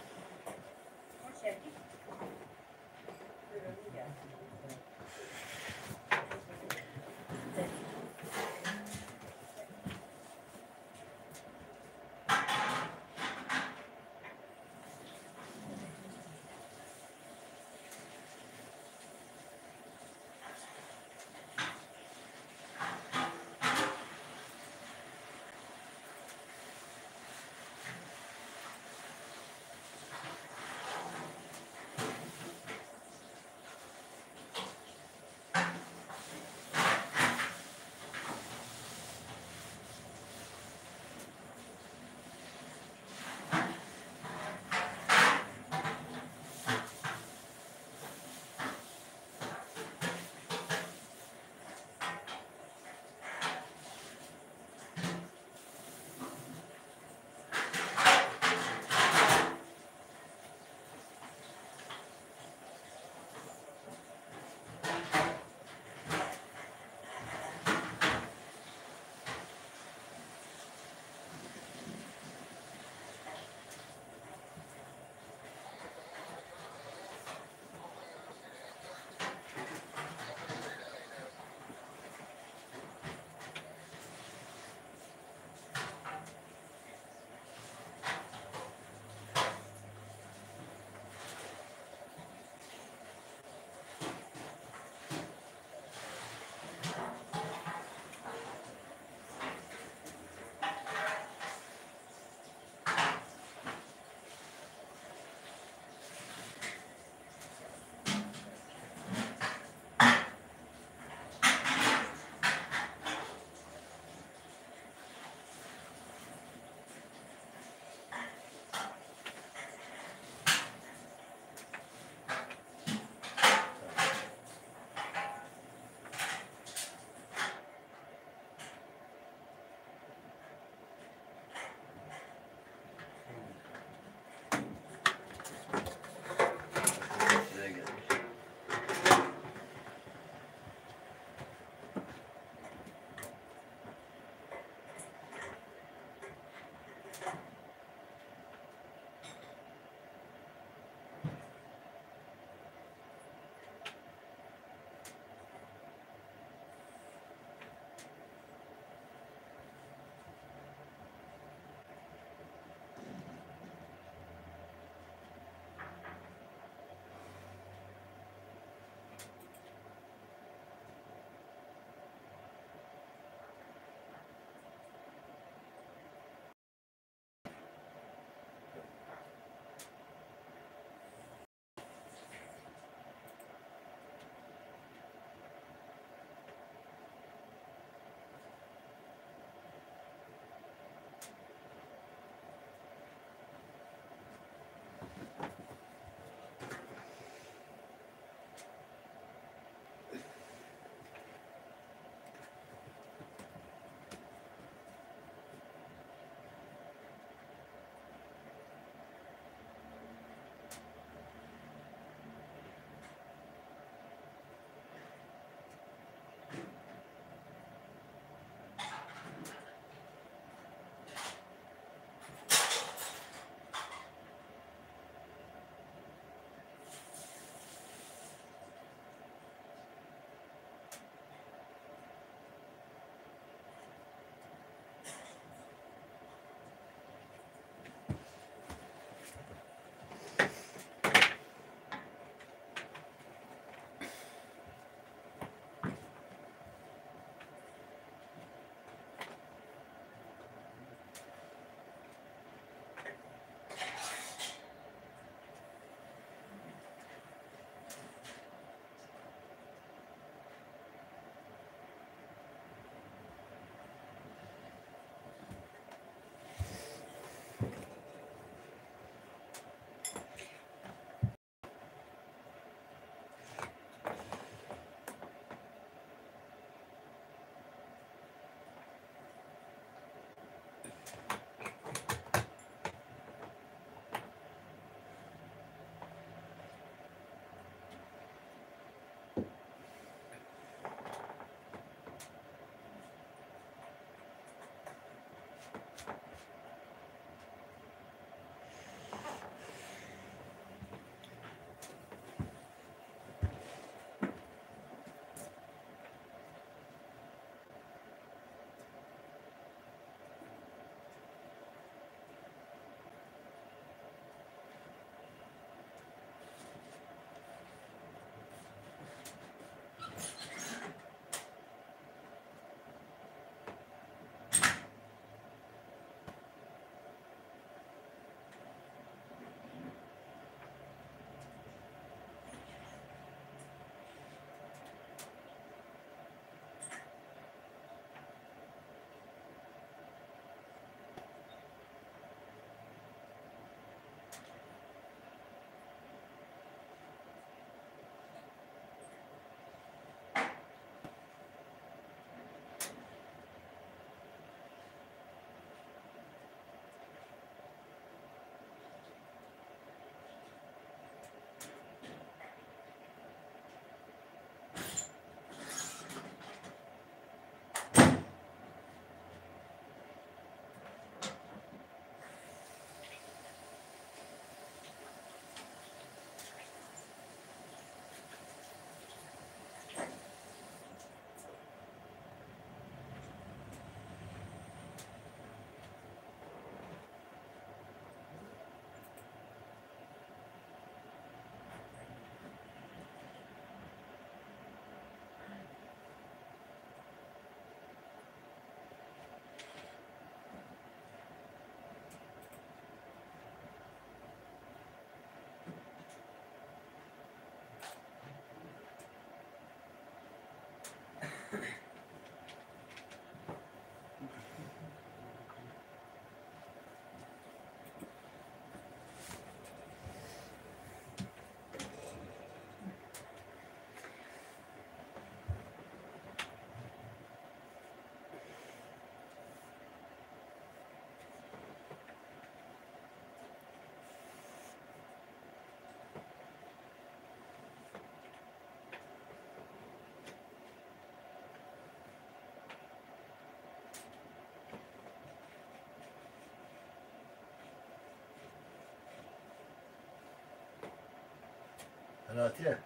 Atiye.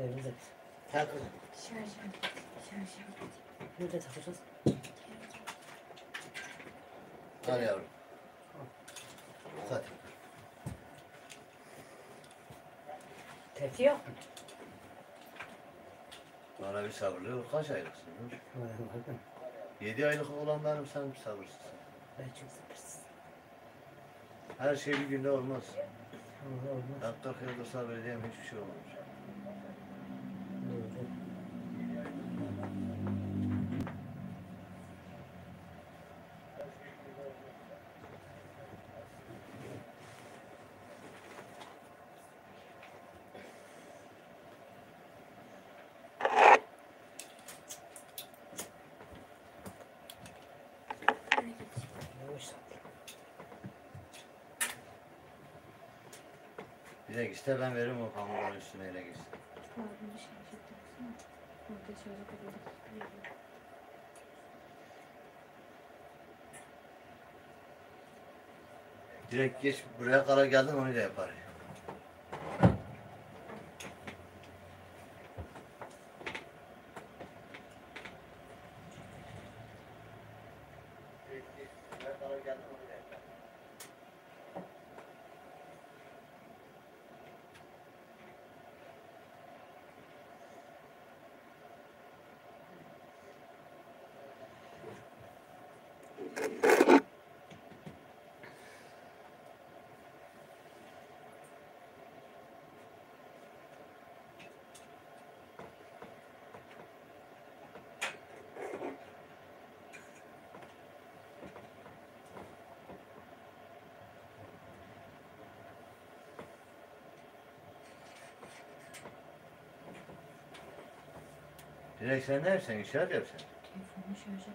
Evet. Tak. Şarj et. Nerede takacağız? Al yavrum. Hadi. Tepsi yok mu? Bana bir sabırlı ol. Kaç aylıksın? Var mı? 7 aylık olan benim, sen bir sabırsızsın. Ben çok sabırsız. Her şey bir günde olmaz. Allah olmaz. Ben 40 yıldır sabredeyim, hiçbir şey olmamış. Doğru. Yavaş. Bir de iste ben veririm o hamurların üstüne ele gitsin. Tamam, bunu şarj et. Baksana. Orada şarj edebiliriz. Direkt geç buraya kadar geldin, onu da yapar. Direkt sen ne yapsan, işaret yapsan. Telefonu şarj et.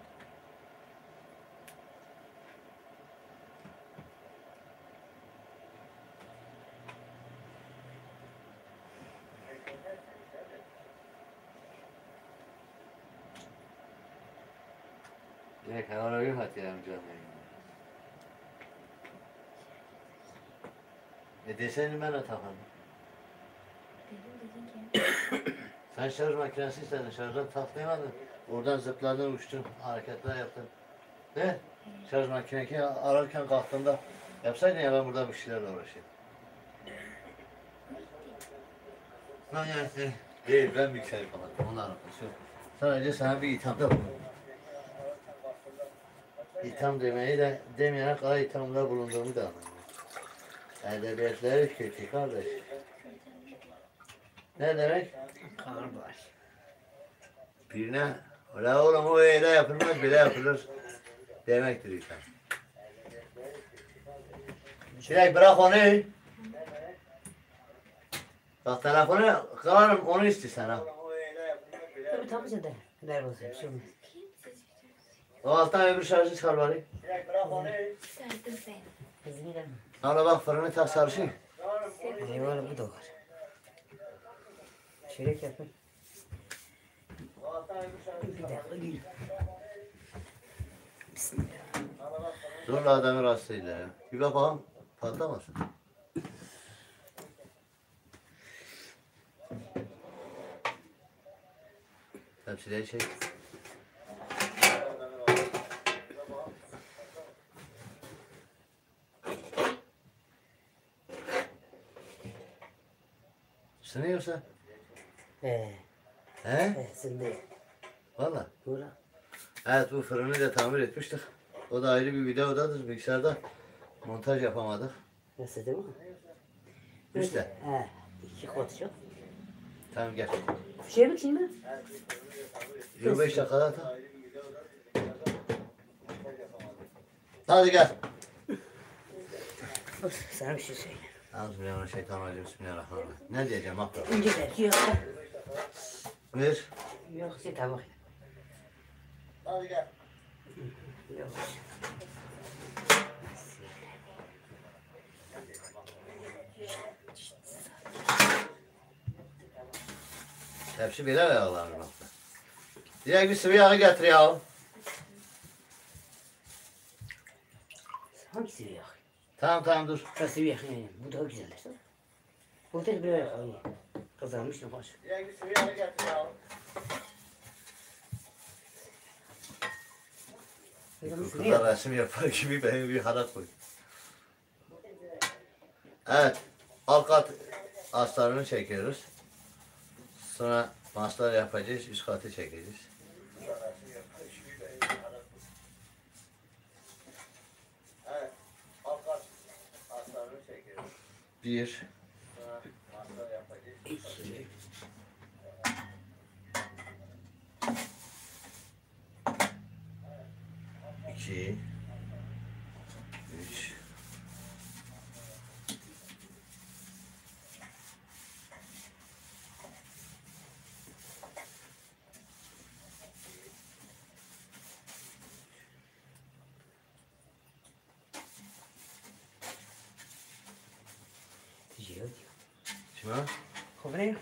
Direkt havara bir hat ya canım. Deseni ben atakalım. Dedin ki. Sen şarj makinesi istedin, şarjdan taklayamadın. Oradan zıpladın, uçtun, hareketler yaptın. Ne? Şarj makinesi ararken kalktığında yapsaydın ya, ben burada bir şeylerle uğraşayım. Lan yani değil, ben bilgisayarı kapattım, onunla alakası yok. Sadece sana bir ithamda bulundum. İtham demeyi de demeyene kadar ithamda bulunduğumu da anladım. Edebiyatları kötü kardeş. Ne demek? Kardeş. Birine, ola oğlum o öyle yapılmaz, böyle yapılır demektir itham. Şirek bırak onu. Bak telefonu kırarım, onu istiyorsan ha. Tabii tabii sen de. Ver olsun. Bir şey olmaz. O alttan öbür şarjı çıkar bari. Sardım ben. Kızım gidelim. Hala bak fırını tak sarışı. Eyvallah bu da var. Çörek yapın. Bir dakika gül. Bismillah. Zorla adamı rahatsız ediyor ya. Bir bak bakalım patlamasın. Tepsileri çek. Sınıyorsa? He. He? Sındı. Valla. Bura. Evet, bu fırını da tamir etmiştik. O da ayrı bir videodadır. Bilgisayarda montaj yapamadık. Nasıl değil mi? İşte. He. 2 kot çok. Tamam gel. Şey mi şimdi? 25 dakikada atalım. Hadi gel. Sana bir şey söyleyeyim. Euzubillahimineşşeytanirracim. Bismillahirrahmanirrahim. Ne diyeceğim akla? Önce belki yok. Ver. Yok şey tamam. Hadi gel. Yok. Tepsi bile ayarlanır bak. Direkt bir sıvı yağı getir ya. Hangisi yok? Tamam dur. Nasıl bir yakın? Bu daha güzel. Bu da böyle koyuyor. Kızarmış mı hoş? Direkt bir sıvı yağı getir ya. Kızlar resim yapar gibi benim bir halat koy. Evet. Alt kat astarını çekiyoruz. Sonra maslar yapacağız. Üst katı çekeceğiz. Evet. Alt kat astarını çekiyoruz. Bir. Sonra maslar yapacağız. İki. İki. Üç. Diyor diyor. Şimdi Kovrayım.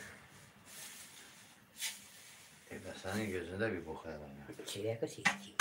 ben senin gözünde bir bok ayarım ya. Çileğe kaç iki.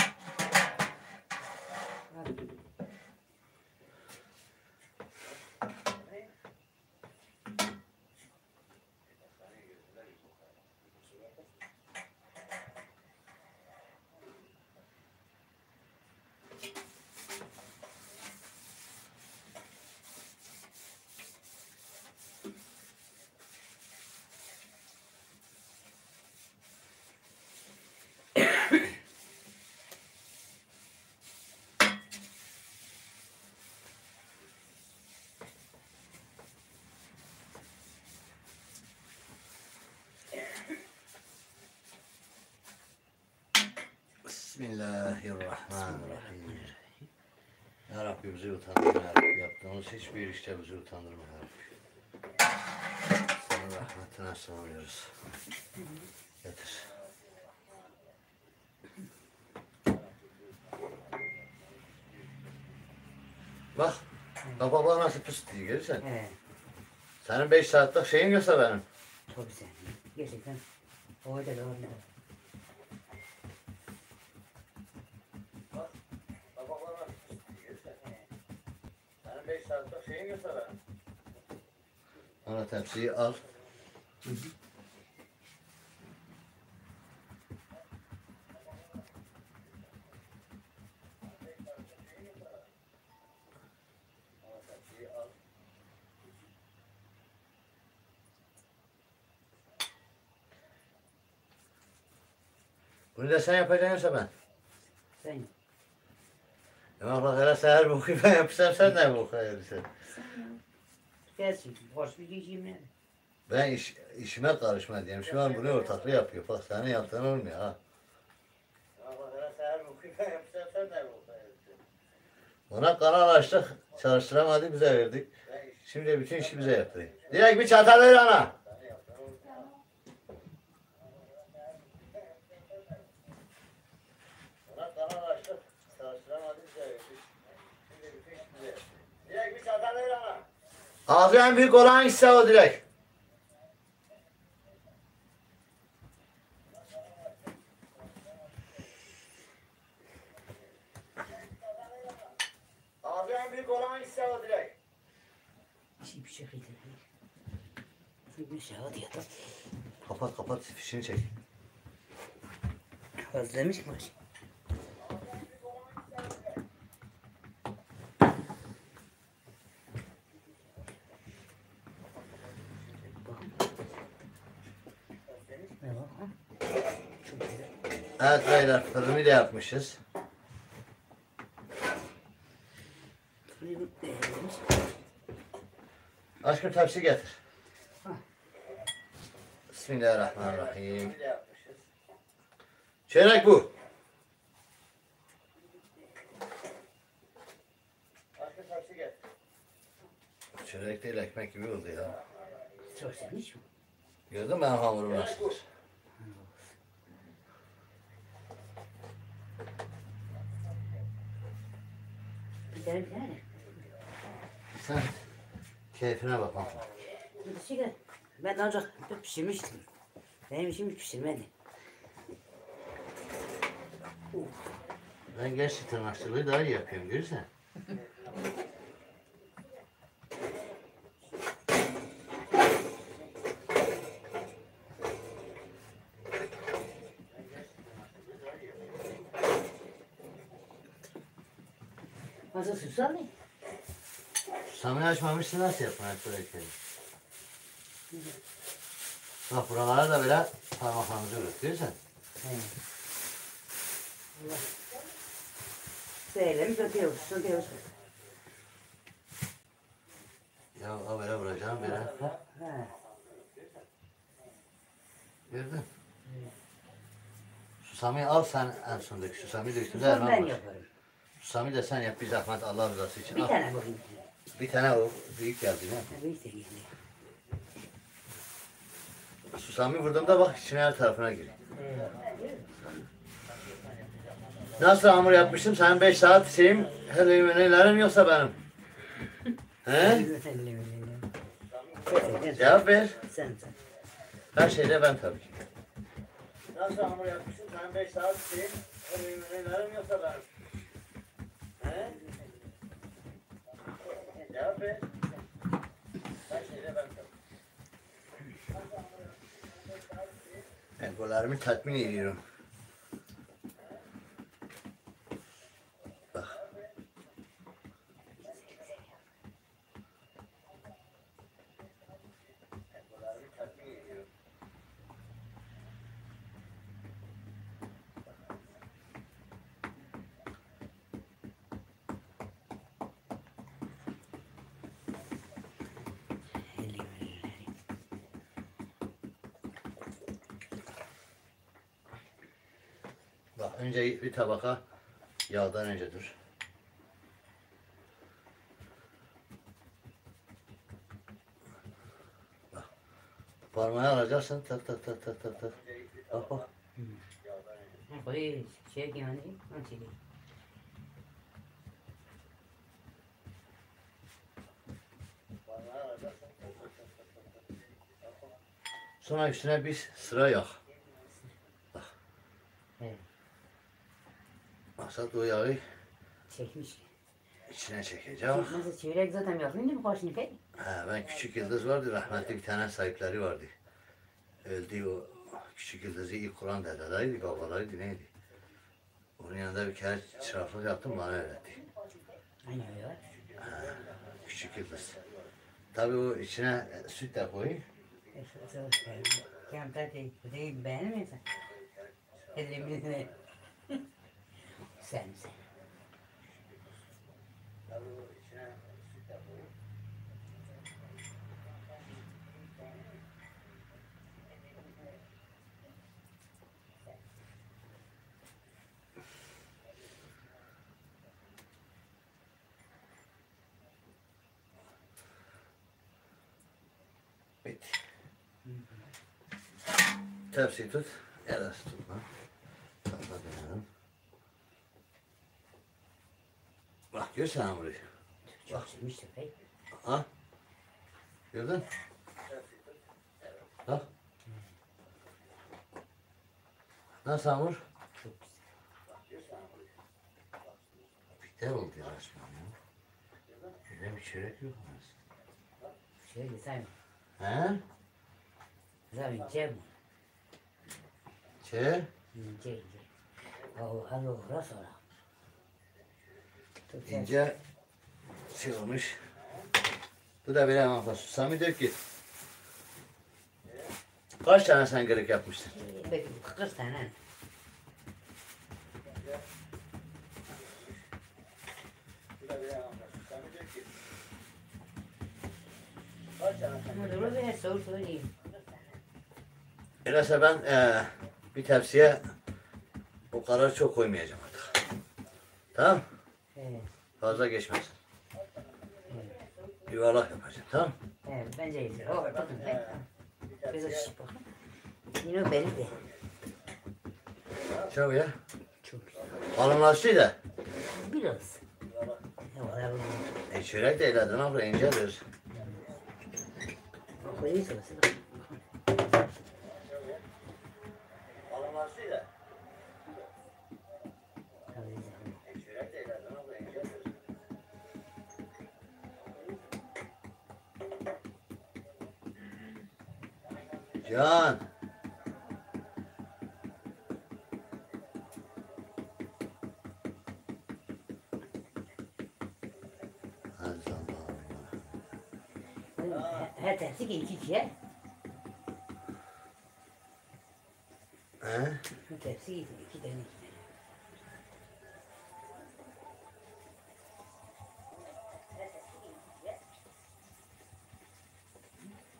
Bismillahirrahmanirrahim. Ya Rabbi bizi utandırma ya Rabbi. Yaptığımız hiçbir işte bizi utandırma ya Rabbi. Senin rahmetine sığınıyoruz. Getir. Bak. Baba nasıl pıs diye gelirsen. He. Senin 5 saatlik şeyin yoksa benim. Çok güzel. Gerçekten. O da doğru. Baba nasıl pıs diye gelirsen. Senin 5 saatlik şeyin yoksa benim. Ana tepsiyi al. Bunu da sen yapacaksın ben. Sen. Ama bak hele seher bu ben yapsam sen de bu hayırlısı. Gelsin. Hoş bir diyeceğim ne? Ben işime karışma diyeyim. Şu an bunu ortaklı yapıyor. Bak senin yaptığın olmuyor ha. Bak hele seher bu ben yapsam sen de bu hayırlısı. Ona kanal açtık. Çalıştıramadı bize verdik. Şimdi bütün işi bize yaptırıyor. Direkt bir çatal ver ana. Ona kanal açtık. Çalıştıramadı bize verdik. Şimdi bütün işi bize yaptırıyor. Direkt bir çatal ver ana. Ağzı en büyük olan hangisi o direkt? Ağzı en büyük olan hangisi o direkt? Şey bir şekilde. Bir şey hadi yatar. Kapat fişini çek. Özlemiş mi? Evet beyler fırını da yapmışız. Aşkım tepsi getir. Bismillahirrahmanirrahim. Çörek bu. Aşkım tepsi getir. Çörek değil ekmek gibi oldu ya. Çok sevmiş mi? Gördün mü benim hamurum nasıldır? Bir tane. Sen keyfine bak. Bir şey gel. Ben daha önce pişirmiştim. Benim işim hiç pişirmedi. Ben gerçi tırnakçılığı daha iyi yapıyorum görürsen. Fazla susam mı? Susamını açmamışsın nasıl yapın çörekleri? Bak buralara da böyle parmaklarımızı üretiyorsan. Söylemi tutuyoruz. Ya o böyle vuracağım böyle. Ha. Gördün? Susamıyı al sen en sondaki susamıyı döktün de Susam ben Erman var. yaparım. Susamıyı da sen yap bir zahmet Allah rızası için. Bir Al. tane bakayım. Bir tane o büyük geldi değil mi? Büyük de geliyor. Susamıyı vurduğumda bak içine her tarafına giriyor. Nasıl hamur yapmıştım? Sen 5 saat şeyim, nelerim yoksa benim. He? Cevap ver. Sen. Her şeyde ben tabii ki. Nasıl hamur yapmışım? Sen 5 saat şeyim, nelerim yoksa benim. He? Cevap ver. Her şeyde ben tabii. Egolarımı tatmin ediyorum. Bak. Egolarımı tatmin ediyorum. Bak önce bir tabaka yağdan önce dur. Bak. Parmağı alacaksın tak tak tak tak tak tak. Bak bak. Koy şey yani. Nasıl? Sonra üstüne bir sıra yağ. Evet. Maksat o yağı Çekmiş. içine çekeceğim. Nasıl çevirek zaten yapmayınca bu kaşını pek. Ha, ben Küçük Yıldız vardı, rahmetli bir tane sahipleri vardı. Öldü o Küçük Yıldız'ı ilk kuran dedeleriydi, babalarıydı neydi? Onun yanında bir kere çıraklık yaptım, bana öğretti. Aynen öyle. Küçük Yıldız. Tabii o içine süt de koy. Kemper değil beğenmiyorsan. Elimizle. Sen. Tabii o içine süt de koy. Bitti. Tepsiyi tut, el arası tutma. Fazla dönelim. Bak görsen hamuru. Çok sevmiş de pek. Ha? Gördün? Bak. Nasıl hamur? Çok güzel. Biter oldu resmen ya. Öyle bir çörek yok aslında. Şöyle sen. He? Zaten ince bu. Çe? İnce. Hadi uğra sonra. Çok güzel. İnce şey olmuş. Bu da bir hemen fasulye. Sami dök git. Kaç tane sen gerek yapmıştın? Belki 40 tane. Dur bir soğuk söyleyeyim. Öyleyse ben bir tepsiye o kadar çok koymayacağım artık. Tamam? Evet. Fazla geçmesin. Yuvarlak yapacağım. Tamam? Evet, bence yeter. Oh, bakın. Biraz açık bakın. Yine o benim de. Çok ya. Çok güzel. Kalınlaştı da. Biraz. Ya, Çörek de eyledin abla incedir. koyayım sırası. Kalınlaştı da. Tabii. Çörek de eyledin abla incedir. Can. Her tepsi ki 2 kişiye. He? Her tepsi 2 tane.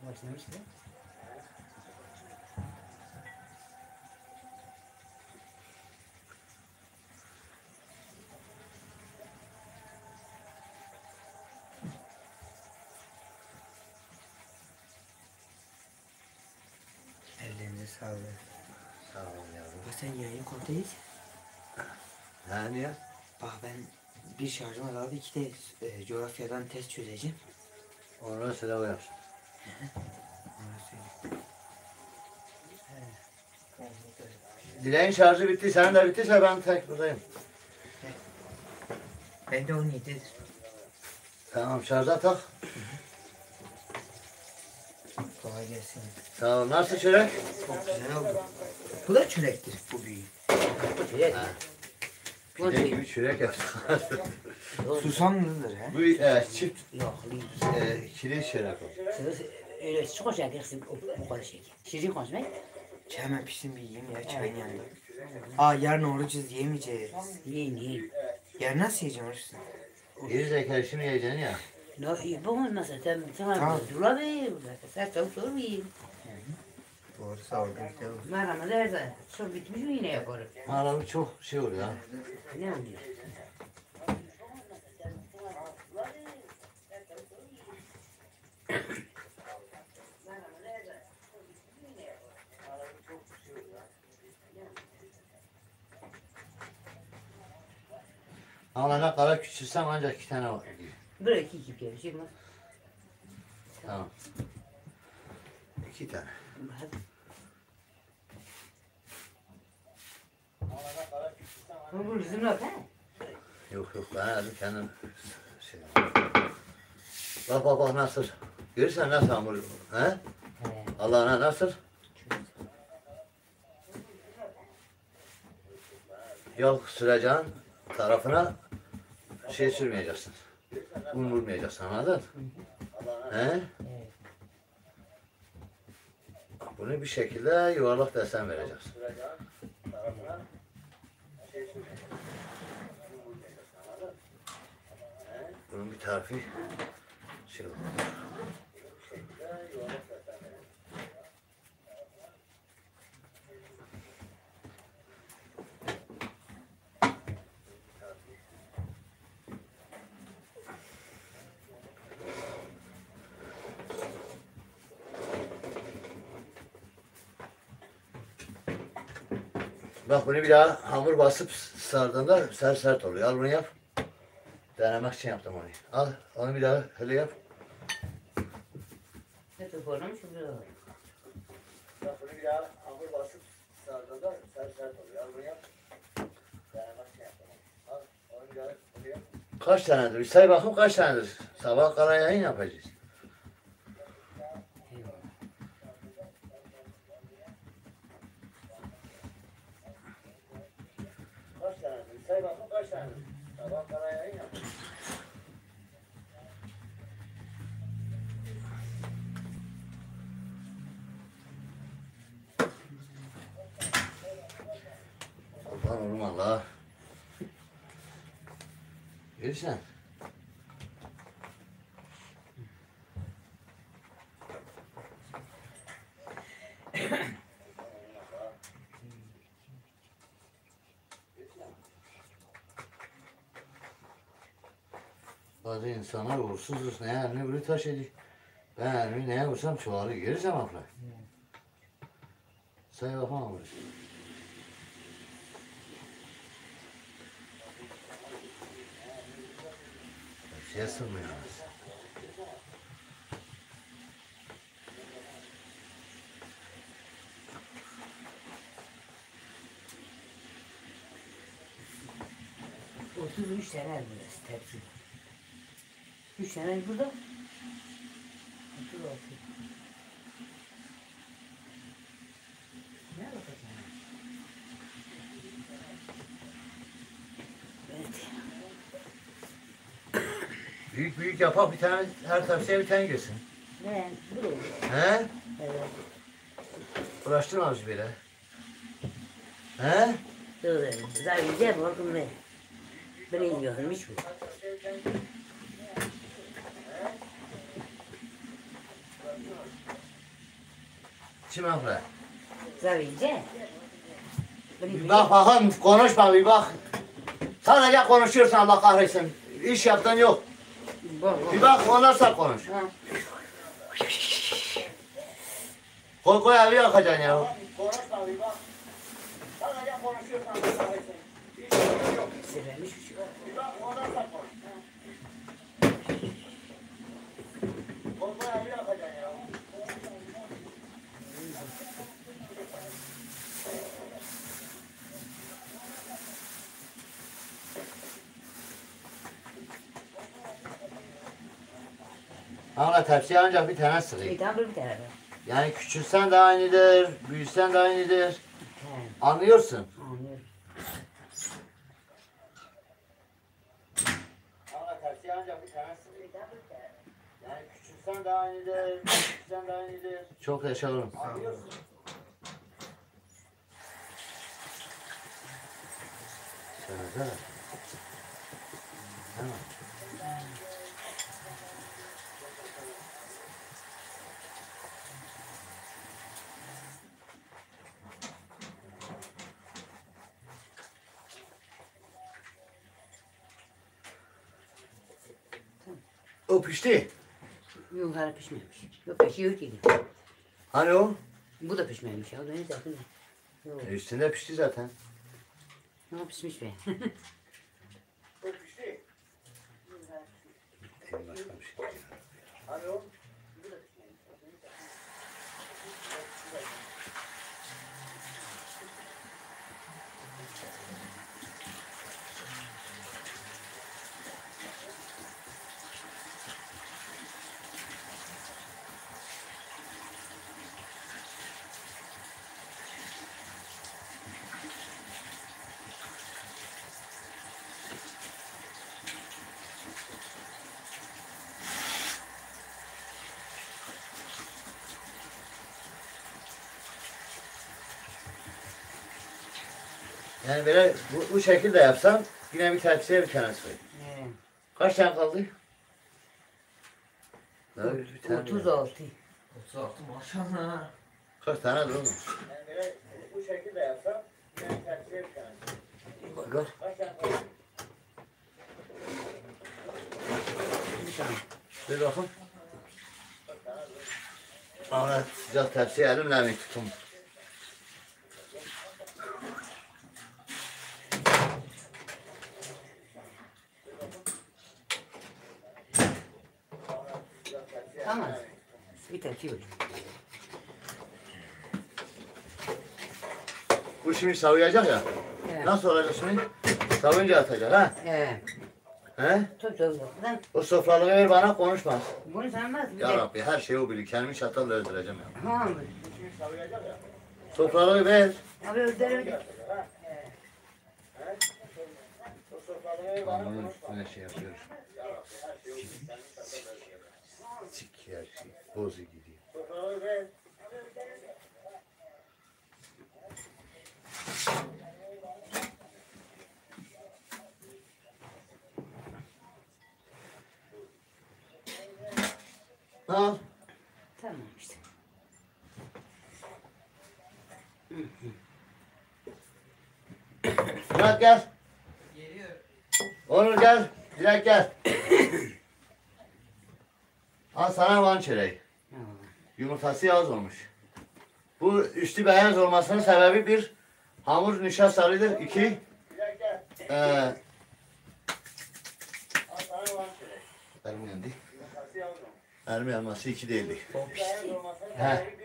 Başlamış mı? Ellerinize sağlık. Sağ ol yavrum. Bak sen yayın kontayız. Ha niye? Bak ben bir şarjım var abi, 2 de coğrafyadan test çözeceğim. Ona sıra yapsın. Onu söyleyeyim. Dileğin şarjı bitti, senin de bittiyse ben tek buradayım. Ben de 17'dir. Tamam şarja tak. Kolay gelsin. Sağ ol. Nasıl çörek? Çok güzel oldu. Bu da çörektir, bu büyük. Evet. Pide gibi çörek yaptık. Susamlıdır he. Bu çift Yok, kilit çörek o. öyle çok şey gelsin o kadar şey. Şirin konuşmak. Hemen pişsin bir yiyeyim ya çayın yanında. Aa yarın orucuz, yemeyeceğiz. Yiyin. Yarın nasıl yiyeceğim oruçsuz? Geri zekalı şimdi yiyeceksin ya. No, bu mesela sen Tamam. sana dura be, sen çok zor bir. Doğru sağ ol. Güzel oldu. Merhaba derse çok bitmiş mi yine yaparım. Mağaramı çok şey oluyor ha. Ne oluyor? Ama ne kadar küçülsem ancak 2 tane var. Böyle iki gibi bir şey mi? Tamam. 2 tane. Bu bizim yok ha? Yok yok ben hadi kendim şey. Bak nasıl. Görürsen nasıl hamur. He? Allah'ına nasıl? Yok süreceğin tarafına şey sürmeyeceksin. Un vurmayacaksın anladın? He? Evet. Bunu bir şekilde yuvarlak desen vereceksin. Bunun bir tarifi şey olur. Bak bunu bir daha hamur basıp sardığında sert oluyor. Al bunu yap. Denemek için yaptım onu. Al onu bir daha öyle yap. Ne toparlamış bu? Bak bunu bir daha hamur basıp sardığında sert oluyor. Al bunu yap. Denemek için yaptım onu. Al onu bir daha öyle yap. Kaç tanedir? Bir say bakayım kaç tanedir? Sabah kara yayın yapacağız. Sabah karayayın ya. Kurban oğlum Allah. Görürsen. Bazı insanlar uğursuzuz. Ne elini böyle taş ediyor. Ben elimi neye vursam çoğalıyor. Görürsem abla. Say bakalım abla. Şey sığmıyor. 33 tane burası tepsi. 3 tane burada. 36. Ne bakacağım? Evet. Büyük büyük yapar bir tane, her tepsiye bir tane girsin. Ne? Bu da olur. He? Evet. Uğraştırma bizi böyle. He? Doğru. Zaten bakın ne? Benim görmüş mü? Kim abla? Zavice. Bir bak bakalım, konuşma bir bak. Sadece konuşuyorsun Allah kahretsin. İş yaptığın yok. Bir bak ondan sonra konuş. Koy koy abi yakacaksın ya. Konuşma bir bak. Sadece konuşuyorsun Allah kahretsin. İş yaptığın yok. Severmiş bir şey. Bir bak ondan sonra konuş. Koy koy abi yakacaksın ya. Ama tepsiye ancak bir tane sığıyor. Bir tane bir tane. Yani küçülsen de aynıdır, büyüsen de aynıdır. He, Anlıyorsun. anlıyorum. Ama tepsiye ancak bir tane sığıyor. Yani küçülsen de aynıdır, büyüsen de aynıdır. Çok yaşa oğlum. Anlıyorsun. Söyle. Tamam. O pişti. Yok hala pişmemiş. Yok pişiyor ki. Hani o? Bu da pişmemiş ya. O da ne zaten. Yok. Üstünde pişti zaten. Ne pişmiş be. O pişti. En başka bir şey. Hani o? Yani böyle bu şekilde yapsam yine bir tepsiye bir tane koy. Kaç tane kaldı? Daha bir tane. 36. 36 maşallah. Kaç tane de oğlum? Yani böyle bu şekilde yapsam yine bir tepsiye bir tane. Bak. Kaç tane kaldı? Bir tane. Bir bakın. Ahmet sıcak tepsiyi elimle mi tuttum? Tamam. Bir tane çiğ. Bu şimdi savuyacak ya. Evet. Nasıl olacak şimdi? Savunca atacak ha? Evet. He? Tabii. Lan O sofralığı ver bana konuşma. bunu sanmaz. Ya Rabbi her şeyi o bilir. Kendimi çatalla öldüreceğim ya. Tamam. Şimdi savuyacak ya. Sofralığı ver. Abi öderim. O Hamurun üstüne şey yapıyoruz. Çık her şey. Bozu gidiyor. Al. Tamam işte. Murat gel. Onur gel. Dilek gel. Al sana van çöreği. Eyvallah. Yumurtası az olmuş. Bu üstü beyaz olmasının sebebi bir, hamur nişastalıdır. İki, elim yandı. Elim yanması iki değildi. He.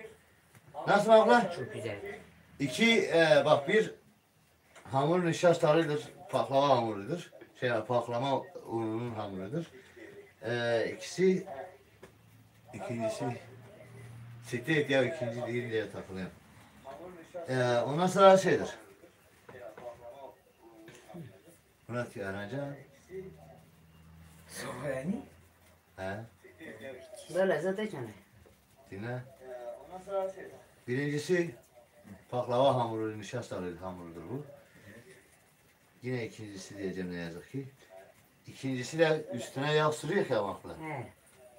Nasıl abla? Çok güzel. İki, bak bir, hamur nişastalıdır. Paklava hamurudur. Paklama ununun hamurudur. İkincisi, siktir et ya, ikinci değil diye takılıyorum. Ondan sonra şeydir. Murat yarayacak. Sonra yani? He, Böyle zaten canım. dinle. Birincisi baklava hamuru, nişastalı hamurudur bu. Yine ikincisi diyeceğim ne yazık ki. İkincisi de üstüne yağ sürüyor ya makla. He.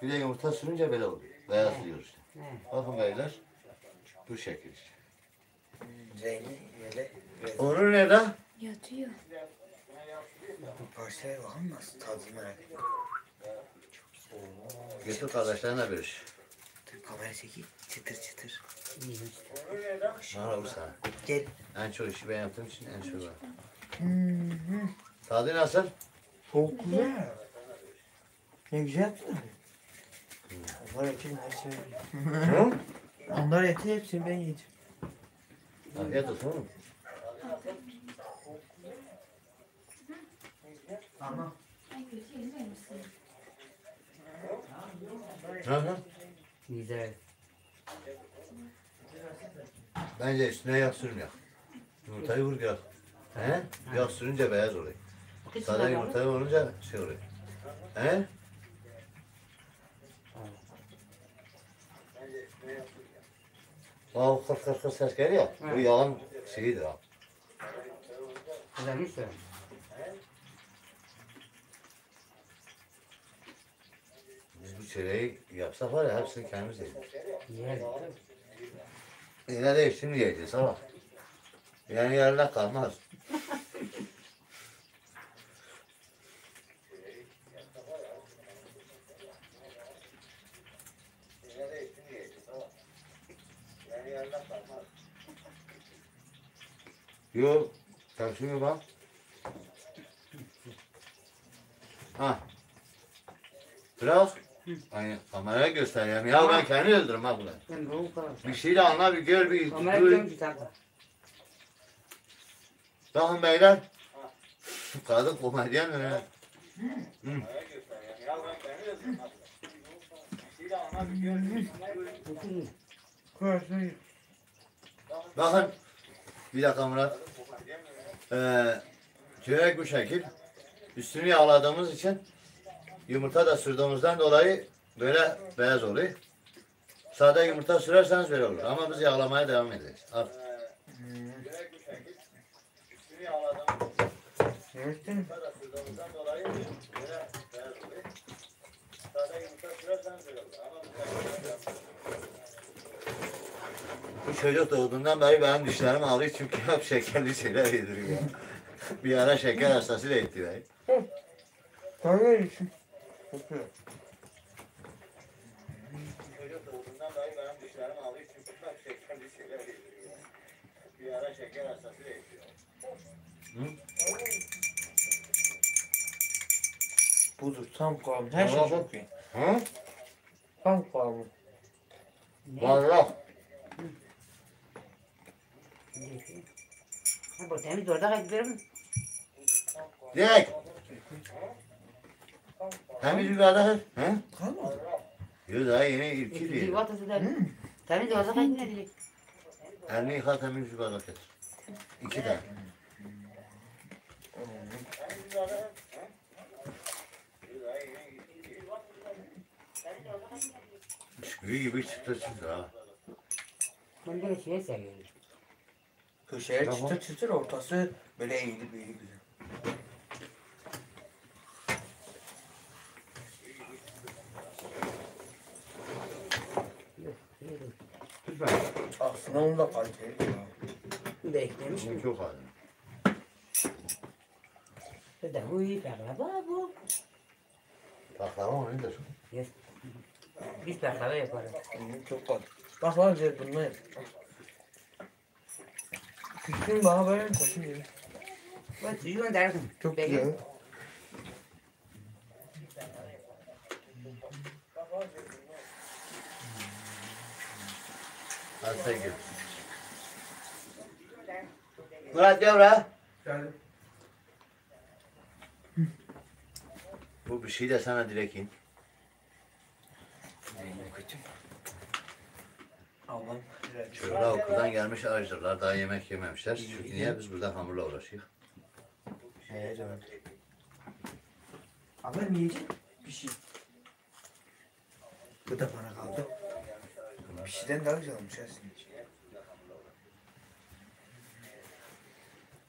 Bir de yumurta sürünce böyle oluyor. Beyazlıyor işte. He. Bakın beyler. Bu şekil işte. Rengi böyle. Onur nerede? Yatıyor. Bu parçaya bakın nasıl tadını merak ediyorum. Götür kardeşlerine bir iş. Dur kamera çekeyim. Çıtır çıtır. İyi işte. Bana bu sana. Gel. En çok işi ben yaptığım için en çok var. Tadı nasıl? Çok güzel. Ne güzel yaptın. Onlar etin her şeyi. Onlar eti hepsini ben yedim. Afiyet olsun oğlum. Ama Hı hı. Güzel. Bence üstüne yağ sürmüyor. Yumurtayı vur gel. He? Yağ sürünce beyaz oluyor. Sade yumurtayı olunca şey oluyor. He? O kır kır kır ses geliyor. Bu yağın şeyidir ha. Güzelmiş de. Biz bu çöreği yapsak var ya hepsini kendimiz yedik. Güzel. Yine de şimdi yiyeceğiz ama. Yani yarına kalmaz. Yok, karşımı bak. Ha. Bırak. Hani kameraya göster yani. Ya ben kendi öldürürüm ha bunu. Ben bu kadar. Bir şey de anla, bir gör, bir Kamera duy. gördüm ki tabii. Bakın beyler. Kadın komedyen mi ya? Bakın. Bir dakika Murat. Çörek bu şekil. Üstünü yağladığımız için yumurta da sürdüğümüzden dolayı böyle beyaz oluyor. Sade yumurta sürerseniz böyle olur. Ama biz yağlamaya devam edeceğiz. Al. evet değil mi? Bu çocuk doğduğundan beri benim dişlerim ağrıyor çünkü hep şekerli şeyler yediriyor. Bir ara şeker hastası da etti beni. Kamera için. Çok güzel. Çocuk doğduğundan beri benim dişlerim ağrıyor çünkü hep şekerli şeyler yediriyor. Bir ara şeker hastası da etti. Budur tam kıvamı. Her şey çok iyi. Hı? Tam kıvamı. Vallahi. Ha bu temiz orada kaçıyorum. Direkt. Temiz bir bardak. He? Kalmadı. Yok daha yeni ilki İkinci değil. vatası da. Temiz orada kaçıyorum. Elini yıka temiz bir bardak et. İki tane. Bisküvi gibi çıtır çıtır ha. Ben böyle şey seviyorum. Köşeye Tamam. çıtır çıtır, ortası böyle eğri büğrü güzel. Yok, yedim. Güzel. Aslında onun da kaliteli ya. Beklemiş mi? Çok az. Bir de bu iyi baklava bu. Baklava nedir? Yes. Biz baklava yaparız. Çok kaliteli. Bak lan güzel bunlar. Küçüğün bana böyle koşun gibi. Ben suyu gönderdim. Çok Peki. güzel. Hadi sen gel. Murat gel buraya. Geldim. Bu bir şey de sana dilekin. Kötü. Allah'ım. Çocuklar okuldan gelmiş acıdırlar. Daha yemek yememişler. Çünkü niye biz burada hamurla uğraşıyoruz? Evet evet. Ama ne yiyecek? Bir şey. Bu da bana kaldı. Bir şeyden daha güzel olmuş aslında.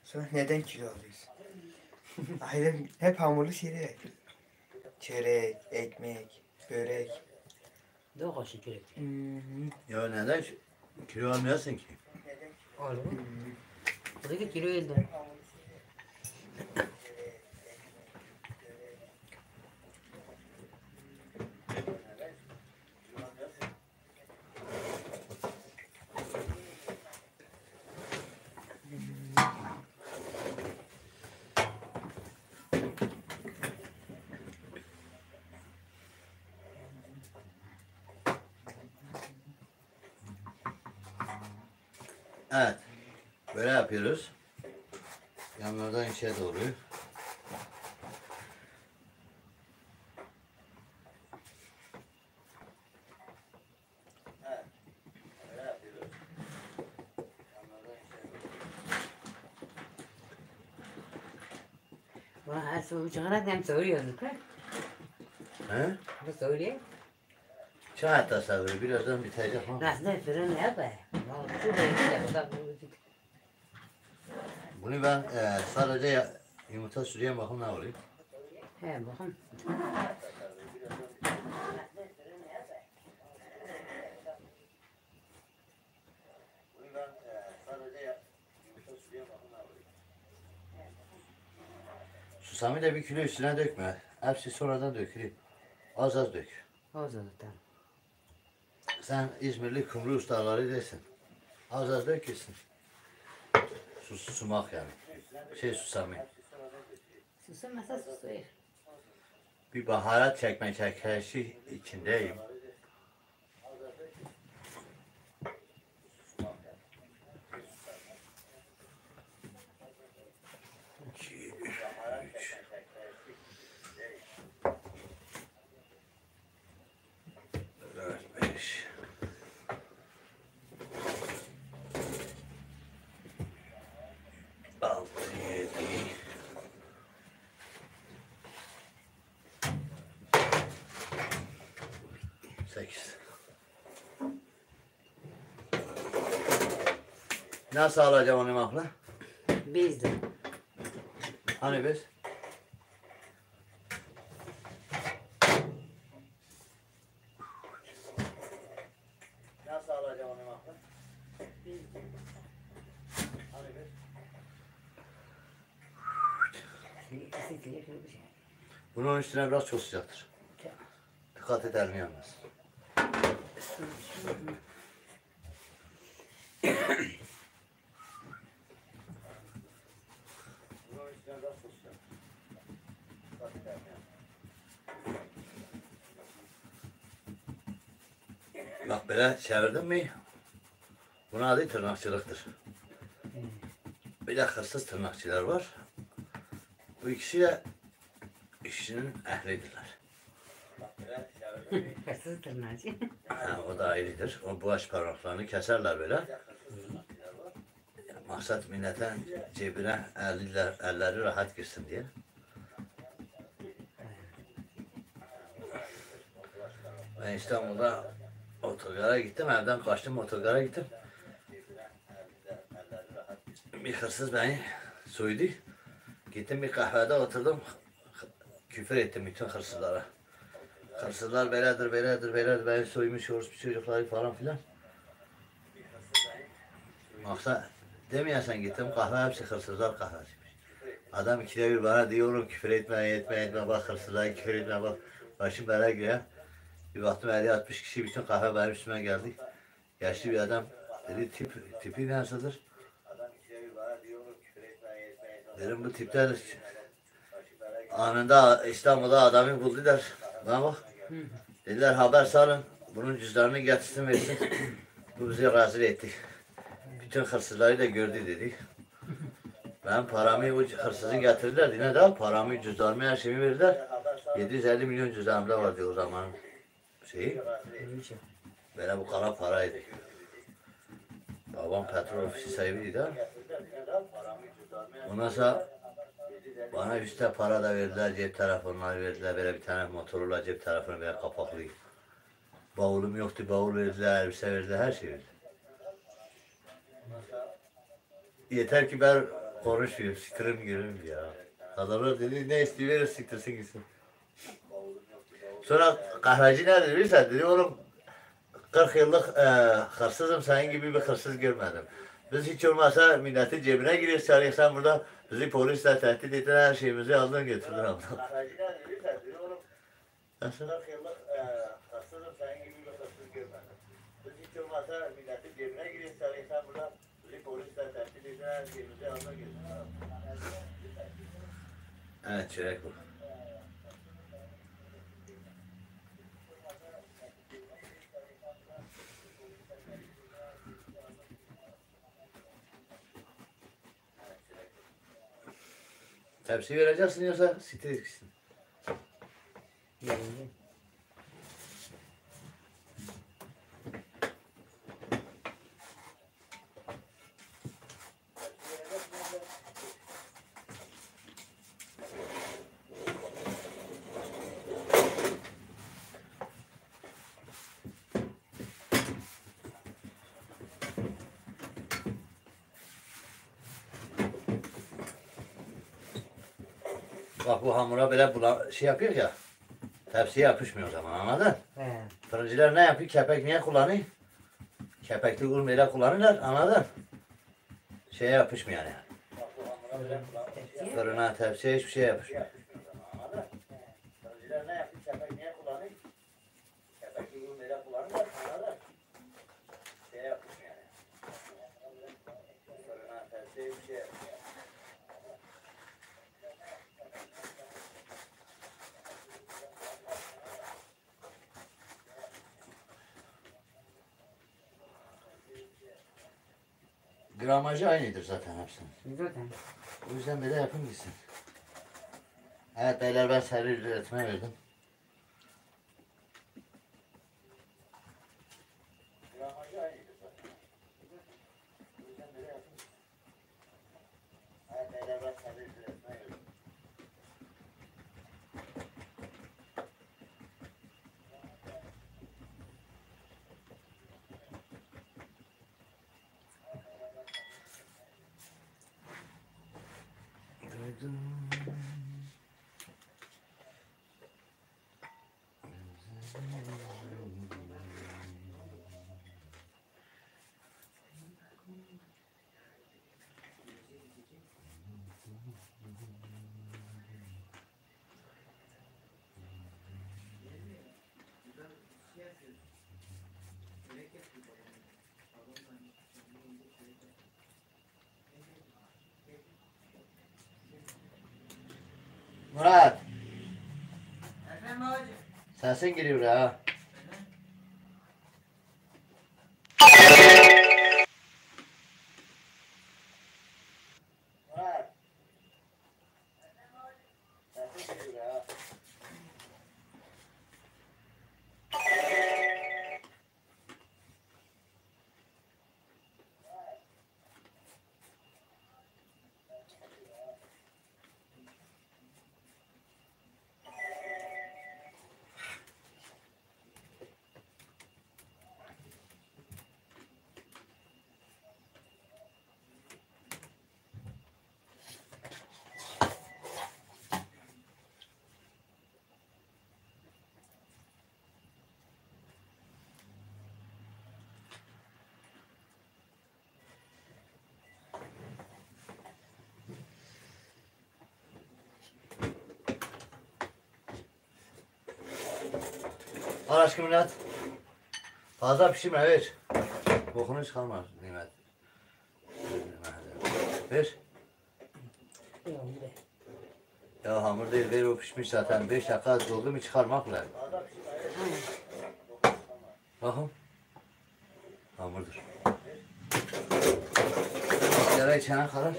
Sonra neden kilo alıyorsun? Ailem hep hamurlu şeyler. Çörek, ekmek, börek. Daha şükür. Ya neden kilo almıyorsun ki? Olur. Buradaki kilo elde. Evet. Böyle yapıyoruz. Yanlardan içe doğru. Bana her soru çıkarak hem söylüyorsun. He? Bu söylüyor. Çay tasavvuru birazdan bitecek ha. Aslında fırın yap be. Şurada bir de Bunu ben sadece yumurta süreyim bakın ne oluyor. He bakın. Susamı da bir kilo üstüne dökme. Hepsi sonradan dökülüyor. Az az dök. O zaten. Sen İzmirli kumru ustaları desin. Az az dökülsün. Sumak yani. Susamı. Susamasa susuyor. Bir baharat çekme çekişi içindeyim. İki, üç. Dört, beş. Altı, yedi. Sekiz. Nasıl alacağım onu mahla? Bizde. Hani biz? Nasıl alacağım onu mahla? Hani biz? Bunun üstüne biraz çok sıcaktır. Dikkat edelim yalnız. Bunun üstüne biraz çok sıcaktır. Dikkat edelim yalnız. Bak böyle çevirdin mi? Bunun adı tırnakçılıktır. Bir de hırsız tırnakçılar var. Bu ikisi de işinin ehlidirler. Hırsız tırnacı. Ha, o da ayrıdır. O baş parmaklarını keserler böyle. Maksat milletin cebine elleri rahat girsin diye. Ben İstanbul'da otogara gittim, evden kaçtım otogara gittim. Bir hırsız beni soydu. Gittim bir kahvede oturdum. Küfür ettim bütün hırsızlara. Hırsızlar beylerdir, beylerdir, beylerdir. Beni soymuş, orospu çocukları falan filan. Yoksa demeyesen gittim kahve hepsi hırsızlar kahvesiymiş. Adam ikide bir bana diyorum küfür etme, etme, etme, bak hırsızlara küfür etme, bak. Başım belaya giriyor. Bir baktım 50-60 kişi bütün kahve benim üstüme geldi. Yaşlı bir adam dedi tipi nasıldır? Dedim bu tipler anında İstanbul'da adamı buldular. Bana bak. Dediler haber salın. Bunun cüzdanını getirsin versin. Bu bizi rezil etti. Bütün hırsızları da gördü dedi. Ben paramı o hırsızı getirdiler. Yine de paramı, cüzdanımı, her şeyimi verdiler. 750 milyon cüzdanımda vardı o zaman şeyi. Böyle bu kadar paraydı. Babam petrol ofisi sahibiydi ha. Ondan sonra bana üstte para da verdiler, cep telefonları verdiler, böyle bir tane Motorola cep telefonu böyle kapaklı. Bavulum yoktu, bavul verdiler, elbise verdiler, her şey verdiler. Yeter ki ben konuşmuyorum, siktirim gülüm ya. Adamlar dedi ne istiyor verir siktirsin gitsin. Sonra kahveci ne dedi bilirsen dedi oğlum 40 yıllık hırsızım senin gibi bir hırsız görmedim. Biz hiç olmazsa milletin cebine giriyoruz sen burada bizi polisle tehdit ettiler her şeyimizi aldın götürdün abla. Nasıl? 40 yıllık hırsızım senin gibi bir hırsız görmedim. Biz hiç olmazsa milletin cebine giriyoruz sen burada bizi polisle tehdit ettiler her şeyimizi aldın götürdün. Evet çörek bu. Tepsi vereceksin yoksa site gitsin. Bak bu hamura böyle şey yapıyor ya. Tepsiye yapışmıyor o zaman anladın? He. Fırıncılar ne yapıyor? Kepek niye kullanıyor? Kepekli un böyle kullanırlar anladın? Şeye yapışmıyor yani. Fırına tepsiye hiçbir şey yapışmıyor. Fırıncılar ne yapıyor? Kepek niye kullanıyor? Kepekli un böyle kullanırlar anladın? Şeye yapışmıyor yani. Fırına tepsiye hiçbir şey yapışmıyor. Gramajı aynıdır zaten hepsinin. Zaten. O yüzden böyle yapın gitsin. Evet beyler ben seri üretime verdim. Gramajı aynıdır zaten. O yüzden böyle yapın gitsin. Evet beyler ben seri üretime verdim. Murat. Efendim hocam. Sesin geliyor ha. Murat. Sesin geliyor ha. Al aşkım Nihat. Fazla pişirme ver. Bokunu çıkarma Nihat. Ver. Ya hamur değil ver o pişmiş zaten. 5 dakika doldu mu çıkarmak lazım. Bakın. Hamurdur. Yara içene kadar.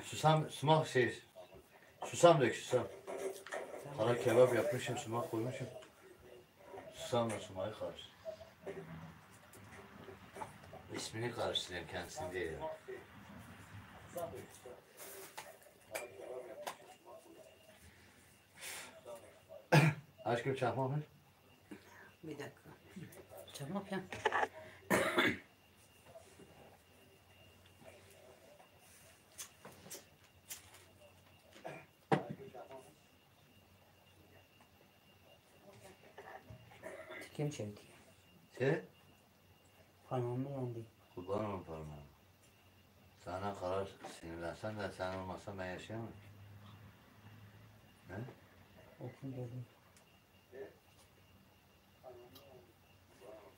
Susam, sumak şey. Susam dök susam. Kara kebap yapmışım, sumak koymuşum. Susamla sumayı karıştır. İsmini karıştırayım kendisini değil. Aşkım çakmak mı? Bir dakika. Çabuk ya. Kim çekti? Şey? Parmağımda yandı. Kurban olun parmağım. Sana karar sinirlensen de sen olmasan ben yaşayamam. Ne? Okun dedim.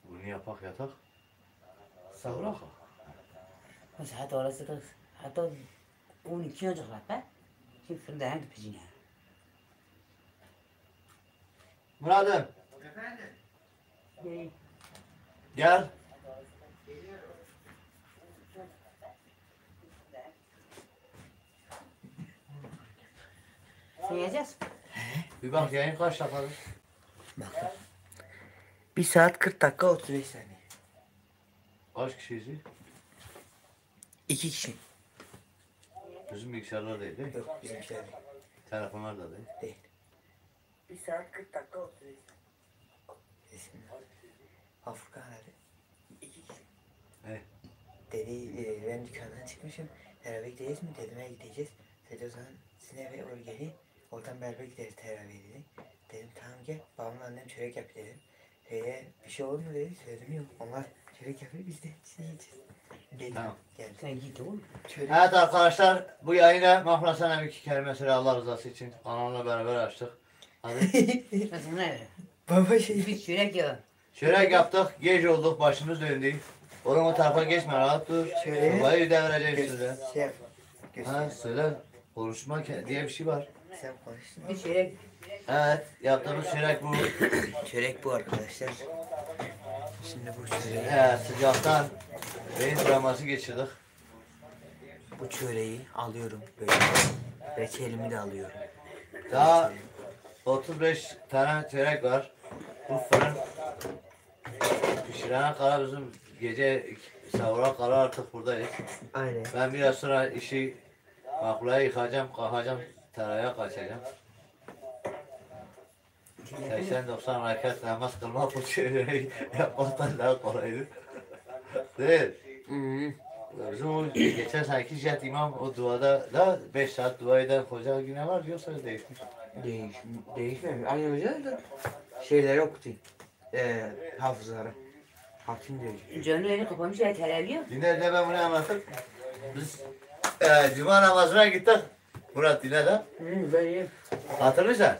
Bunu yapak yatak. Sabra. Bس حتى ولا ستة حتى 12 olacak be. Şimdi fırında hem pişin ya. Murat'ım Değil. gel. Sen yiyeceğiz. Bir bak yayın kaç dakikadır? Baktım. 1 saat 40 dakika 35 saniye. Kaç kişiyiz? 2 kişi. Bizim bilgisayarlar değil. Yok bizimkiler değil. Telefonlar da değil. Değil. 1 saat 40 dakika 35 saniye. Bismillah. Afrika herhalde. 2 kişi. Evet. Dedi ben dükkandan çıkmışım. Teravih gideceğiz mi? Dedim he gideceğiz. Dedi o zaman sizin eve oraya geleyim. Oradan beraber gideriz teravih dedi. Dedim tamam gel. Babamla annem çörek yap dedim. Bir şey olur mu dedi. Söyledim yok. Onlar çörek yapıyor biz de size yiyeceğiz. Dedim. Tamam. Geldi. Sen git oğlum. Çörek. Evet arkadaşlar bu yayını Mahmut sana bir iki kelime söyle Allah rızası için. Kanalına beraber açtık. Hadi. Nasıl ne? Baba şey. Bir çörek ya. Çörek yaptık. Gece olduk. Başımız döndü. Oğlum o tarafa geçme rahat dur. Şöyle. Sobayı devireceğim size. Şey yap. Ha Göster. söyle. Konuşma diye bir şey var. Sen konuştun. Bir çörek. Evet yaptığımız çörek bu. Çörek bu arkadaşlar. Şimdi bu çöreği. Sıcaktan beyin travması geçirdik. Bu çöreği alıyorum böyle. Reçelimi de alıyorum. Daha 35 tane çörek var. Bu fırın pişirene kadar bizim gece sahura kadar artık buradayız. Aynen. Ben biraz sonra işi makulaya yıkacağım, kalkacağım, teraya kaçacağım. 80-90 hareket namaz kılmak bu çöreği yapmaktan daha kolaydır. Değil. Bizim o geçen seneki jet imam o duada da 5 saat dua eden hoca yine var yoksa değişmiş. Değişmiyor. Aynı hoca da şeyleri okutayım. Hafızları. Hakim diyor. Canı eli kapamış ya tereliyor. Dinle de ben bunu anlatayım. Biz cuma namazına gittik. Murat dinle de. Ben yiyeyim. Hatırlıyorsan.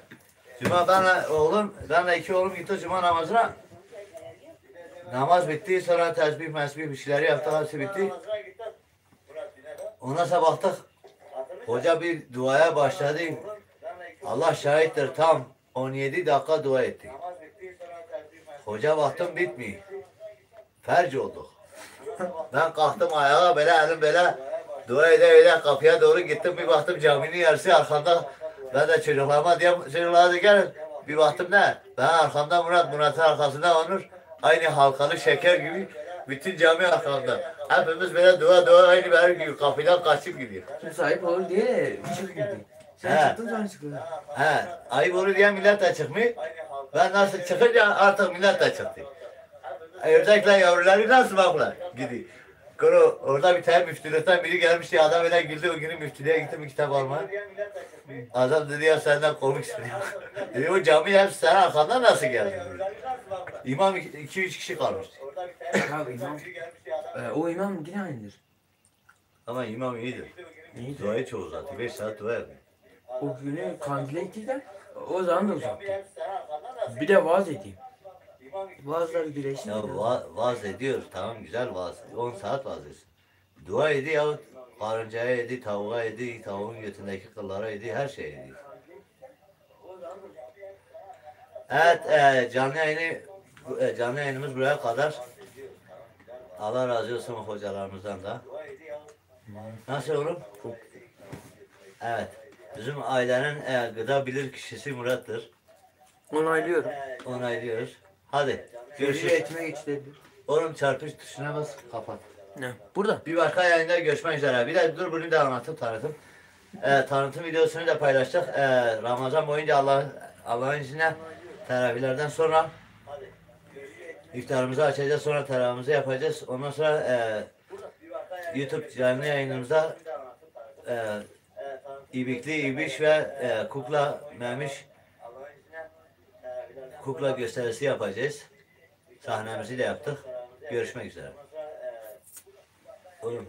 Cuma benle oğlum, benle iki oğlum gitti cuma namazına. Namaz bitti sonra tesbih mesbih bir şeyler yaptı hepsi bitti. Ondan sonra baktık. Hoca bir duaya başladı. Allah şahittir tam 17 dakika dua etti. Hoca baktım bitmiyor. Ferc olduk. Ben kalktım ayağa böyle elim böyle dua ede kapıya doğru gittim bir baktım caminin yarısı arkamda. Ben de çocuklarıma diyorum çocuklar da gelin. Bir baktım ne? Ben arkamda Murat'ın arkasında Onur. Aynı halkalı şeker gibi bütün cami arkamda. Hepimiz böyle dua aynı benim gibi kapıdan kaçıp gidiyor. Şimdi sahip olur diye çık gitti. He. Sen çıktın sonra çıktın. He, ayıp olur diye millet de çıkmıyor. Ben nasıl çıkınca artık millet de çıktı. Ördekle yavruları nasıl baklar? Gidiyor. Orada bir tane müftülükten biri gelmişti. Adam öyle güldü. O günü müftülüğe gittim bir kitap almaya. Adam dedi ya senden komiksin. Dedi o cami hepsi senin arkandan nasıl geldi? İmam 2-3 kişi kalmıştı. Abi imam. O imam yine aynıdır. Ama imam iyidir. Neydi? Duayı çok uzattı. 5 saat dua yapıyor. O günü kandile gittiler. O zaman da uzattı. Bir de vaaz edeyim. Vaazlar birleşti. Ya vaaz ediyor. Tamam güzel vaaz. 10 saat vaaz etsin. Dua edi ya. Karıncaya yedi, tavuğa yedi, tavuğun götündeki kıllara yedi, her şey yedi. Evet, canlı yayınımız buraya kadar. Allah razı olsun hocalarımızdan da. Nasıl oğlum? Evet, bizim ailenin gıda bilir kişisi Murat'tır. Onaylıyorum. Onaylıyoruz. Hadi, Görüşürüz. görüşürüz. Etime geçilebilir. Oğlum çarpış tuşuna bas, kapat. Ne? Burada. Bir başka yayında görüşmek üzere. Bir de dur bunu da anlatıp tanıtım. Tanıtım videosunu da paylaştık. Ramazan boyunca Allah'ın izniyle teravihlerden sonra iftarımızı açacağız. Sonra teravihimizi yapacağız. Ondan sonra YouTube canlı yayınımızda İbikli, İbiş ve Kukla Memiş kukla gösterisi yapacağız. Sahnemizi de yaptık. Görüşmek üzere. Oğlum